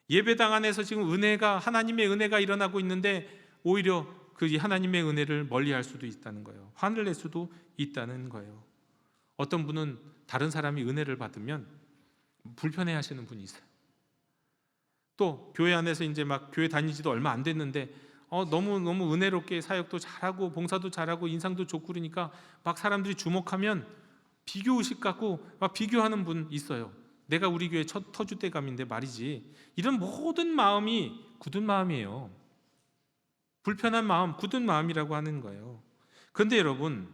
예배당 안에서 지금 은혜가, 하나님의 은혜가 일어나고 있는데 오히려 그 하나님의 은혜를 멀리할 수도 있다는 거예요. 화를 낼 수도 있다는 거예요. 어떤 분은 다른 사람이 은혜를 받으면 불편해하시는 분이 있어요. 또 교회 안에서 이제 막 교회 다니지도 얼마 안 됐는데 너무 은혜롭게 사역도 잘하고 봉사도 잘하고 인상도 좋고 그러니까 막 사람들이 주목하면 비교의식 갖고 막 비교하는 분 있어요. 내가 우리 교회 첫 터줏대감인데 말이지. 이런 모든 마음이 굳은 마음이에요. 불편한 마음, 굳은 마음이라고 하는 거예요. 그런데 여러분,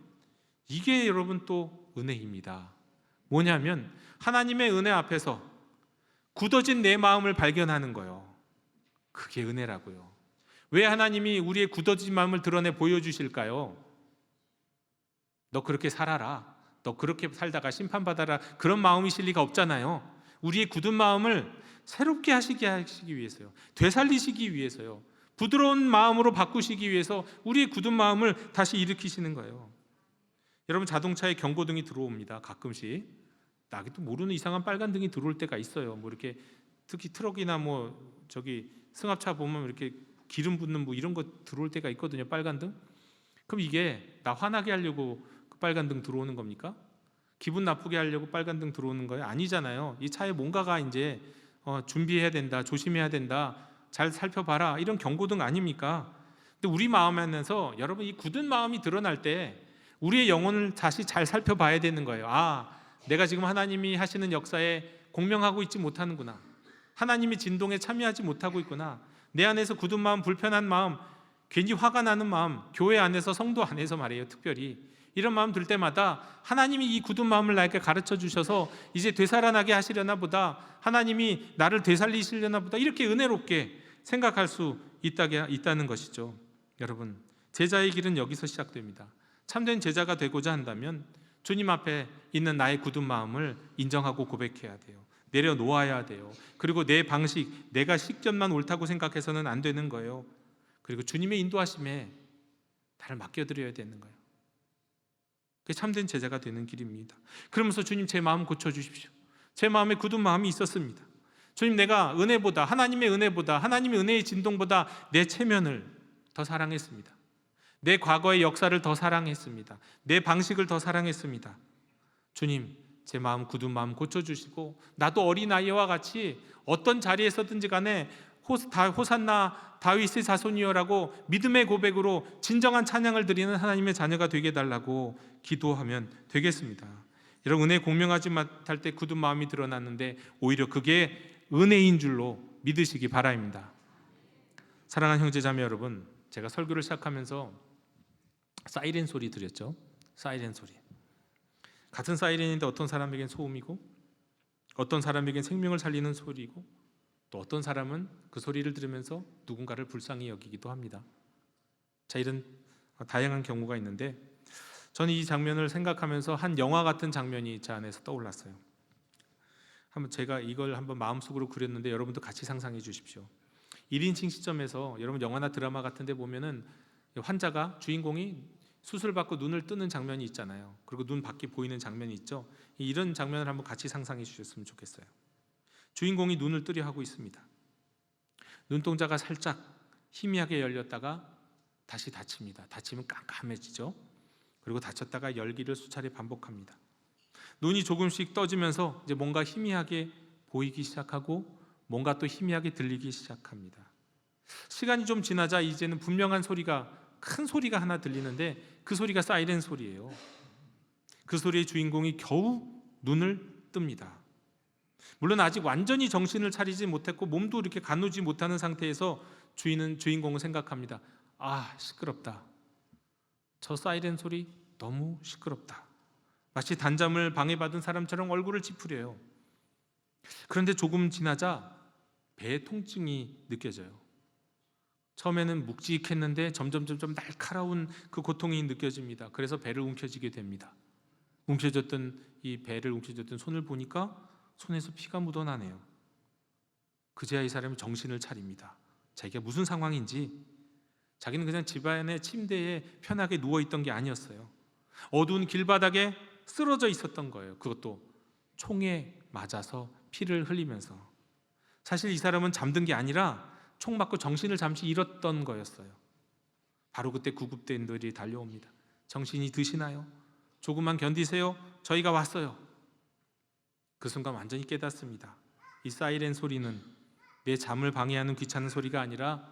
이게 여러분 또 은혜입니다. 뭐냐면 하나님의 은혜 앞에서 굳어진 내 마음을 발견하는 거예요. 그게 은혜라고요. 왜 하나님이 우리의 굳어진 마음을 드러내 보여주실까요? 너 그렇게 살아라, 너 그렇게 살다가 심판받아라, 그런 마음이실 리가 없잖아요. 우리의 굳은 마음을 새롭게 하시기 위해서요. 되살리시기 위해서요. 부드러운 마음으로 바꾸시기 위해서 우리의 굳은 마음을 다시 일으키시는 거예요. 여러분 자동차에 경고등이 들어옵니다. 가끔씩 나도 모르는 이상한 빨간 등이 들어올 때가 있어요. 뭐 이렇게 특히 트럭이나 뭐 저기 승합차 보면 이렇게 기름 붓는 뭐 이런 거 들어올 때가 있거든요. 빨간 등. 그럼 이게 나 화나게 하려고 그 빨간 등 들어오는 겁니까? 기분 나쁘게 하려고 빨간 등 들어오는 거예요? 아니잖아요. 이 차에 뭔가가 이제 준비해야 된다, 조심해야 된다, 잘 살펴봐라, 이런 경고등 아닙니까? 근데 우리 마음 안에서 여러분 이 굳은 마음이 드러날 때 우리의 영혼을 다시 잘 살펴봐야 되는 거예요. 내가 지금 하나님이 하시는 역사에 공명하고 있지 못하는구나. 하나님의 진동에 참여하지 못하고 있구나. 내 안에서 굳은 마음, 불편한 마음, 괜히 화가 나는 마음, 교회 안에서 성도 안에서 말이에요. 특별히 이런 마음 들 때마다 하나님이 이 굳은 마음을 나에게 가르쳐 주셔서 이제 되살아나게 하시려나 보다, 하나님이 나를 되살리시려나 보다, 이렇게 은혜롭게 생각할 수 있다는 것이죠. 여러분, 제자의 길은 여기서 시작됩니다. 참된 제자가 되고자 한다면 주님 앞에 있는 나의 굳은 마음을 인정하고 고백해야 돼요. 내려놓아야 돼요. 그리고 내 방식, 내가 식견만 옳다고 생각해서는 안 되는 거예요. 그리고 주님의 인도하심에 나를 맡겨드려야 되는 거예요. 그게 참된 제자가 되는 길입니다. 그러면서 주님, 제 마음 고쳐주십시오. 제 마음에 굳은 마음이 있었습니다. 주님, 내가 은혜보다, 하나님의 은혜보다, 하나님의 은혜의 진동보다 내 체면을 더 사랑했습니다. 내 과거의 역사를 더 사랑했습니다. 내 방식을 더 사랑했습니다. 주님, 제 마음, 굳은 마음 고쳐주시고 나도 어린아이와 같이 어떤 자리에서든지 간에 호산나 다윗의 자손이여라고 믿음의 고백으로 진정한 찬양을 드리는 하나님의 자녀가 되게 해달라고 기도하면 되겠습니다. 여러분, 은혜 공명하지 못할 때 굳은 마음이 드러났는데 오히려 그게 은혜인 줄로 믿으시기 바랍니다. 사랑하는 형제자매 여러분, 제가 설교를 시작하면서 사이렌 소리 드렸죠. 사이렌 소리. 같은 사이렌인데 어떤 사람에겐 소음이고 어떤 사람에겐 생명을 살리는 소리이고 또 어떤 사람은 그 소리를 들으면서 누군가를 불쌍히 여기기도 합니다. 자, 이런 다양한 경우가 있는데 저는 이 장면을 생각하면서 한 영화 같은 장면이 제 안에서 떠올랐어요. 한번 제가 이걸 한번 마음속으로 그렸는데 여러분도 같이 상상해 주십시오. 1인칭 시점에서 여러분 영화나 드라마 같은 데 보면은 환자가, 주인공이 수술받고 눈을 뜨는 장면이 있잖아요. 그리고 눈 밖이 보이는 장면이 있죠. 이런 장면을 한번 같이 상상해 주셨으면 좋겠어요. 주인공이 눈을 뜨려 하고 있습니다. 눈동자가 살짝 희미하게 열렸다가 다시 닫힙니다. 닫히면 깜깜해지죠. 그리고 닫혔다가 열기를 수차례 반복합니다. 눈이 조금씩 떠지면서 이제 뭔가 희미하게 보이기 시작하고 뭔가 또 희미하게 들리기 시작합니다. 시간이 좀 지나자 이제는 분명한 소리가, 큰 소리가 하나 들리는데 그 소리가 사이렌 소리예요. 그 소리의 주인공이 겨우 눈을 뜹니다. 물론 아직 완전히 정신을 차리지 못했고 몸도 이렇게 가누지 못하는 상태에서 주인공은 생각합니다. 아, 시끄럽다. 저 사이렌 소리 너무 시끄럽다. 마치 단잠을 방해받은 사람처럼 얼굴을 찌푸려요. 그런데 조금 지나자 배의 통증이 느껴져요. 처음에는 묵직했는데 점점 날카로운 그 고통이 느껴집니다. 그래서 배를 움켜쥐게 됩니다. 이 배를 움켜쥐던 손을 보니까 손에서 피가 묻어나네요. 그제야 이 사람이 정신을 차립니다. 자기가 무슨 상황인지. 자기는 그냥 집안의 침대에 편하게 누워있던 게 아니었어요. 어두운 길바닥에 쓰러져 있었던 거예요. 그것도 총에 맞아서 피를 흘리면서. 사실 이 사람은 잠든 게 아니라 총 맞고 정신을 잠시 잃었던 거였어요. 바로 그때 구급대원들이 달려옵니다. 정신이 드시나요? 조금만 견디세요. 저희가 왔어요. 그 순간 완전히 깨닫습니다. 이 사이렌 소리는 내 잠을 방해하는 귀찮은 소리가 아니라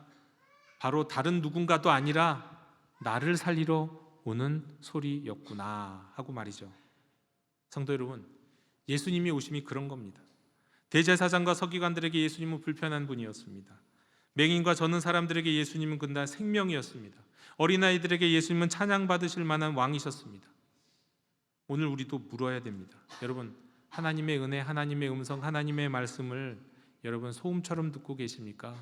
바로 다른 누군가도 아니라 나를 살리러 오는 소리였구나 하고 말이죠. 성도 여러분, 예수님이 오심이 그런 겁니다. 대제사장과 서기관들에게 예수님은 불편한 분이었습니다. 맹인과 젖는 사람들에게 예수님은 그날 생명이었습니다. 어린아이들에게 예수님은 찬양받으실 만한 왕이셨습니다. 오늘 우리도 물어야 됩니다. 여러분, 하나님의 은혜, 하나님의 음성, 하나님의 말씀을 여러분 소음처럼 듣고 계십니까?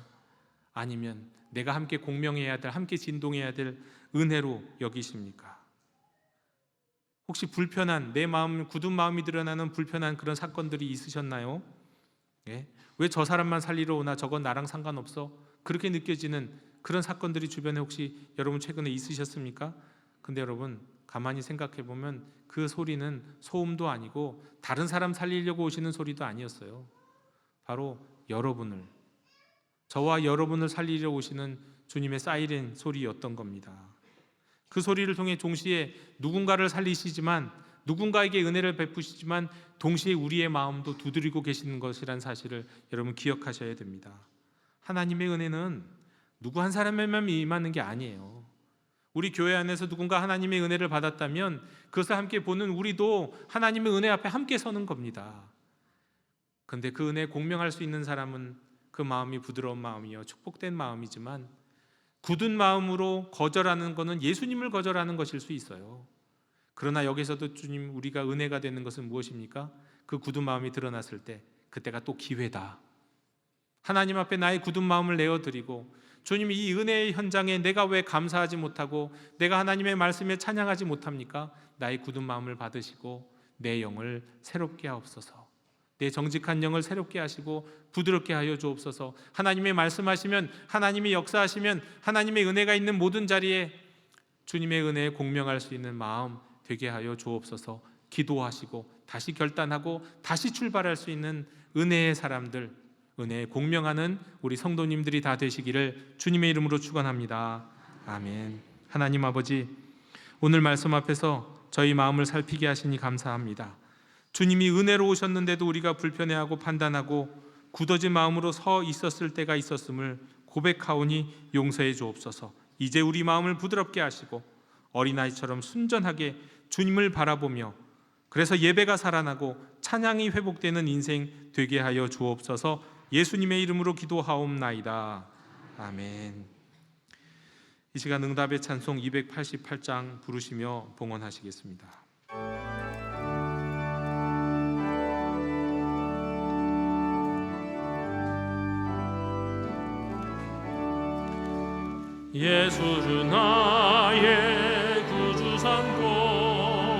아니면 내가 함께 공명해야 될, 함께 진동해야 될 은혜로 여기십니까? 혹시 불편한, 내 마음, 굳은 마음이 드러나는 불편한 그런 사건들이 있으셨나요? 예? 왜 저 사람만 살리러 오나, 저건 나랑 상관없어? 그렇게 느껴지는 그런 사건들이 주변에 혹시 여러분 최근에 있으셨습니까? 근데 여러분 가만히 생각해 보면 그 소리는 소음도 아니고 다른 사람 살리려고 오시는 소리도 아니었어요. 바로 여러분을, 저와 여러분을 살리려 오시는 주님의 사이렌 소리였던 겁니다. 그 소리를 통해 동시에 누군가를 살리시지만, 누군가에게 은혜를 베푸시지만 동시에 우리의 마음도 두드리고 계시는 것이란 사실을 여러분 기억하셔야 됩니다. 하나님의 은혜는 누구 한 사람에만 임하는 게 아니에요. 우리 교회 안에서 누군가 하나님의 은혜를 받았다면 그것을 함께 보는 우리도 하나님의 은혜 앞에 함께 서는 겁니다. 그런데 그 은혜에 공명할 수 있는 사람은 그 마음이 부드러운 마음이요, 축복된 마음이지만 굳은 마음으로 거절하는 것은 예수님을 거절하는 것일 수 있어요. 그러나 여기서도 주님, 우리가 은혜가 되는 것은 무엇입니까? 그 굳은 마음이 드러났을 때 그때가 또 기회다. 하나님 앞에 나의 굳은 마음을 내어드리고, 주님, 이 은혜의 현장에 내가 왜 감사하지 못하고 내가 하나님의 말씀에 찬양하지 못합니까? 나의 굳은 마음을 받으시고 내 영을 새롭게 하옵소서. 내 정직한 영을 새롭게 하시고 부드럽게 하여 주옵소서. 하나님의 말씀하시면, 하나님의 역사하시면, 하나님의 은혜가 있는 모든 자리에 주님의 은혜에 공명할 수 있는 마음 되게 하여 주옵소서. 기도하시고 다시 결단하고 다시 출발할 수 있는 은혜의 사람들, 은혜에 공명하는 우리 성도님들이 다 되시기를 주님의 이름으로 축원합니다. 아멘. 하나님 아버지, 오늘 말씀 앞에서 저희 마음을 살피게 하시니 감사합니다. 주님이 은혜로 오셨는데도 우리가 불편해하고 판단하고 굳어진 마음으로 서 있었을 때가 있었음을 고백하오니 용서해 주옵소서. 이제 우리 마음을 부드럽게 하시고 어린아이처럼 순전하게 주님을 바라보며, 그래서 예배가 살아나고 찬양이 회복되는 인생 되게 하여 주옵소서. 예수님의 이름으로 기도하옵나이다. 아멘. 이 시간 응답의 찬송 288장 부르시며 봉헌하시겠습니다. 예수를 나의 구주 삼고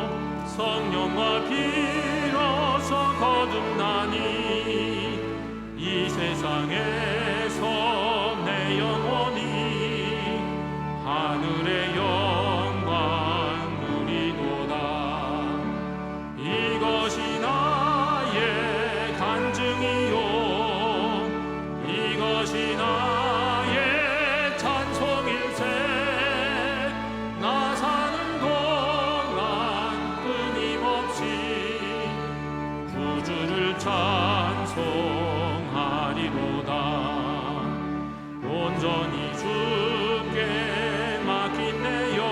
성령과 비로소 거듭나니 이 세상에서 내 영혼이 하늘의 영광 누리도다. 이것이 나의 간증이요, 이것이 나의 찬송일세. 나 사는 동안 끊임없이 구주를 찬송하리로다. 온전히 주께 맡긴 내 영,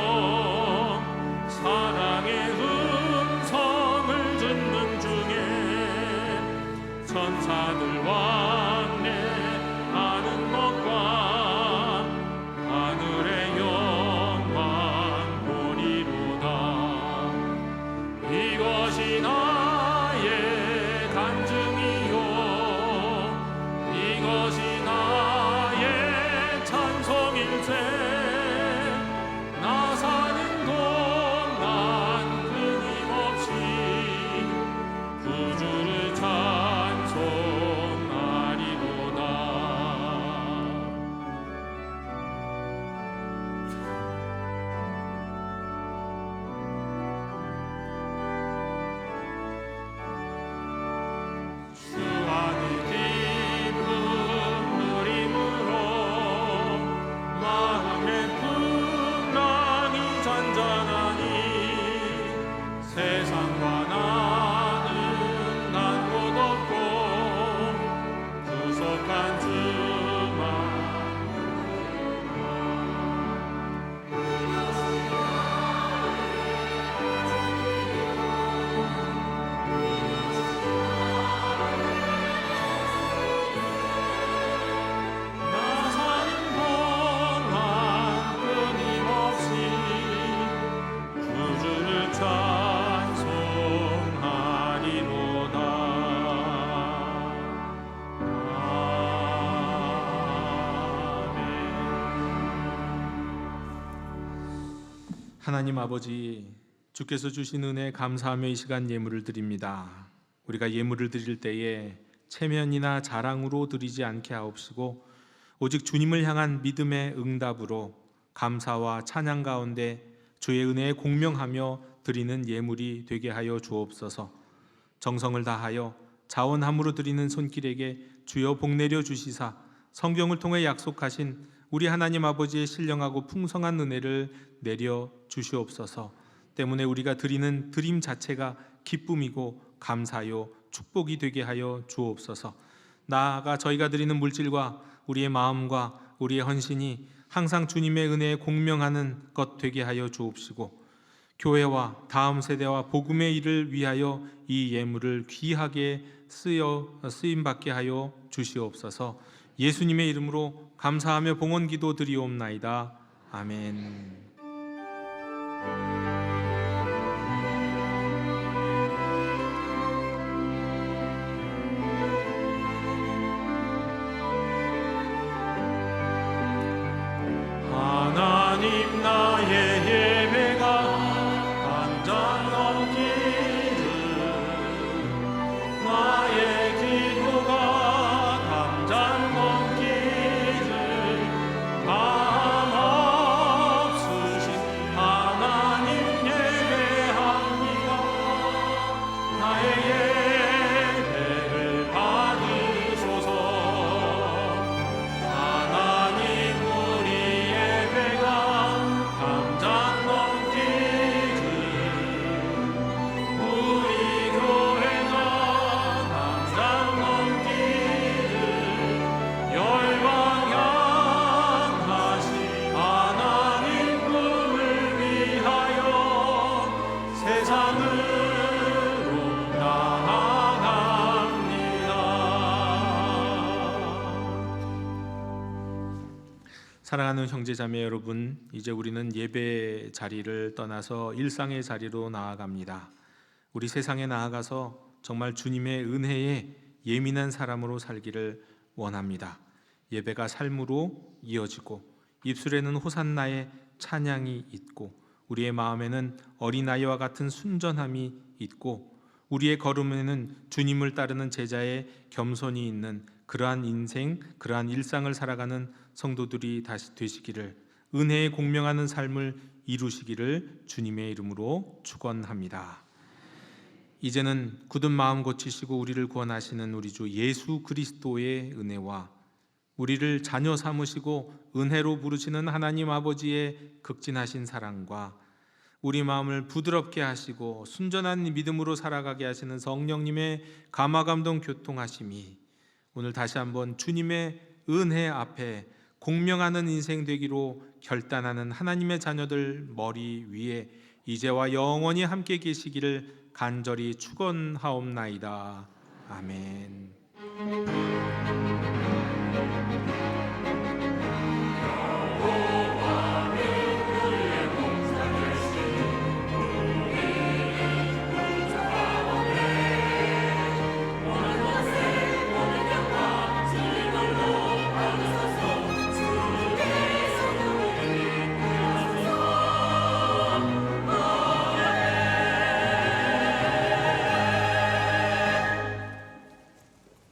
사랑의 음성을 듣는 중에 천사들 왕래하는 것과 하늘의 영광 보리로다. 이것이 나의 간증이요, 이것이 나의 찬송일세. 나 사는 동안 끊임없이 구주를 찬송하리로다. 주 안에 기쁨 누림으로 마음의 풍랑이 잔잔하니 세상과 나는 난 곳 없고 구속한 주만. 나 사는 동안 끊임없이 구주를 찬송하리로다. 아멘. 하나님 아버지, 주께서 주신 은혜 감사하며 이 시간 예물을 드립니다. 우리가 예물을 드릴 때에 체면이나 자랑으로 드리지 않게 하옵시고 오직 주님을 향한 믿음의 응답으로 감사와 찬양 가운데 주의 은혜에 공명하며 드리는 예물이 되게 하여 주옵소서. 정성을 다하여 자원함으로 드리는 손길에게 주여 복 내려 주시사 성경을 통해 약속하신 우리 하나님 아버지의 신령하고 풍성한 은혜를 내려 주시옵소서. 때문에 우리가 드리는 드림 자체가 기쁨이고 감사요 축복이 되게 하여 주옵소서. 나아가 저희가 드리는 물질과 우리의 마음과 우리의 헌신이 항상 주님의 은혜에 공명하는 것 되게 하여 주옵시고, 교회와 다음 세대와 복음의 일을 위하여 이 예물을 귀하게 쓰임받게 하여 주시옵소서. 예수님의 이름으로 감사하며 봉헌기도 드리옵나이다. 아멘. 사랑하는 형제자매 여러분, 이제 우리는 예배 자리를 떠나서 일상의 자리로 나아갑니다. 우리 세상에 나아가서 정말 주님의 은혜에 예민한 사람으로 살기를 원합니다. 예배가 삶으로 이어지고 입술에는 호산나의 찬양이 있고 우리의 마음에는 어린아이와 같은 순전함이 있고 우리의 걸음에는 주님을 따르는 제자의 겸손이 있는 그러한 인생, 그러한 일상을 살아가는 성도들이 다시 되시기를, 은혜에 공명하는 삶을 이루시기를 주님의 이름으로 축원합니다. 이제는 굳은 마음 고치시고 우리를 구원하시는 우리 주 예수 그리스도의 은혜와 우리를 자녀 삼으시고 은혜로 부르시는 하나님 아버지의 극진하신 사랑과 우리 마음을 부드럽게 하시고 순전한 믿음으로 살아가게 하시는 성령님의 감화감동 교통하심이 오늘 다시 한번 주님의 은혜 앞에 공명하는 인생 되기로 결단하는 하나님의 자녀들 머리 위에 이제와 영원히 함께 계시기를 간절히 축원하옵나이다. 아멘.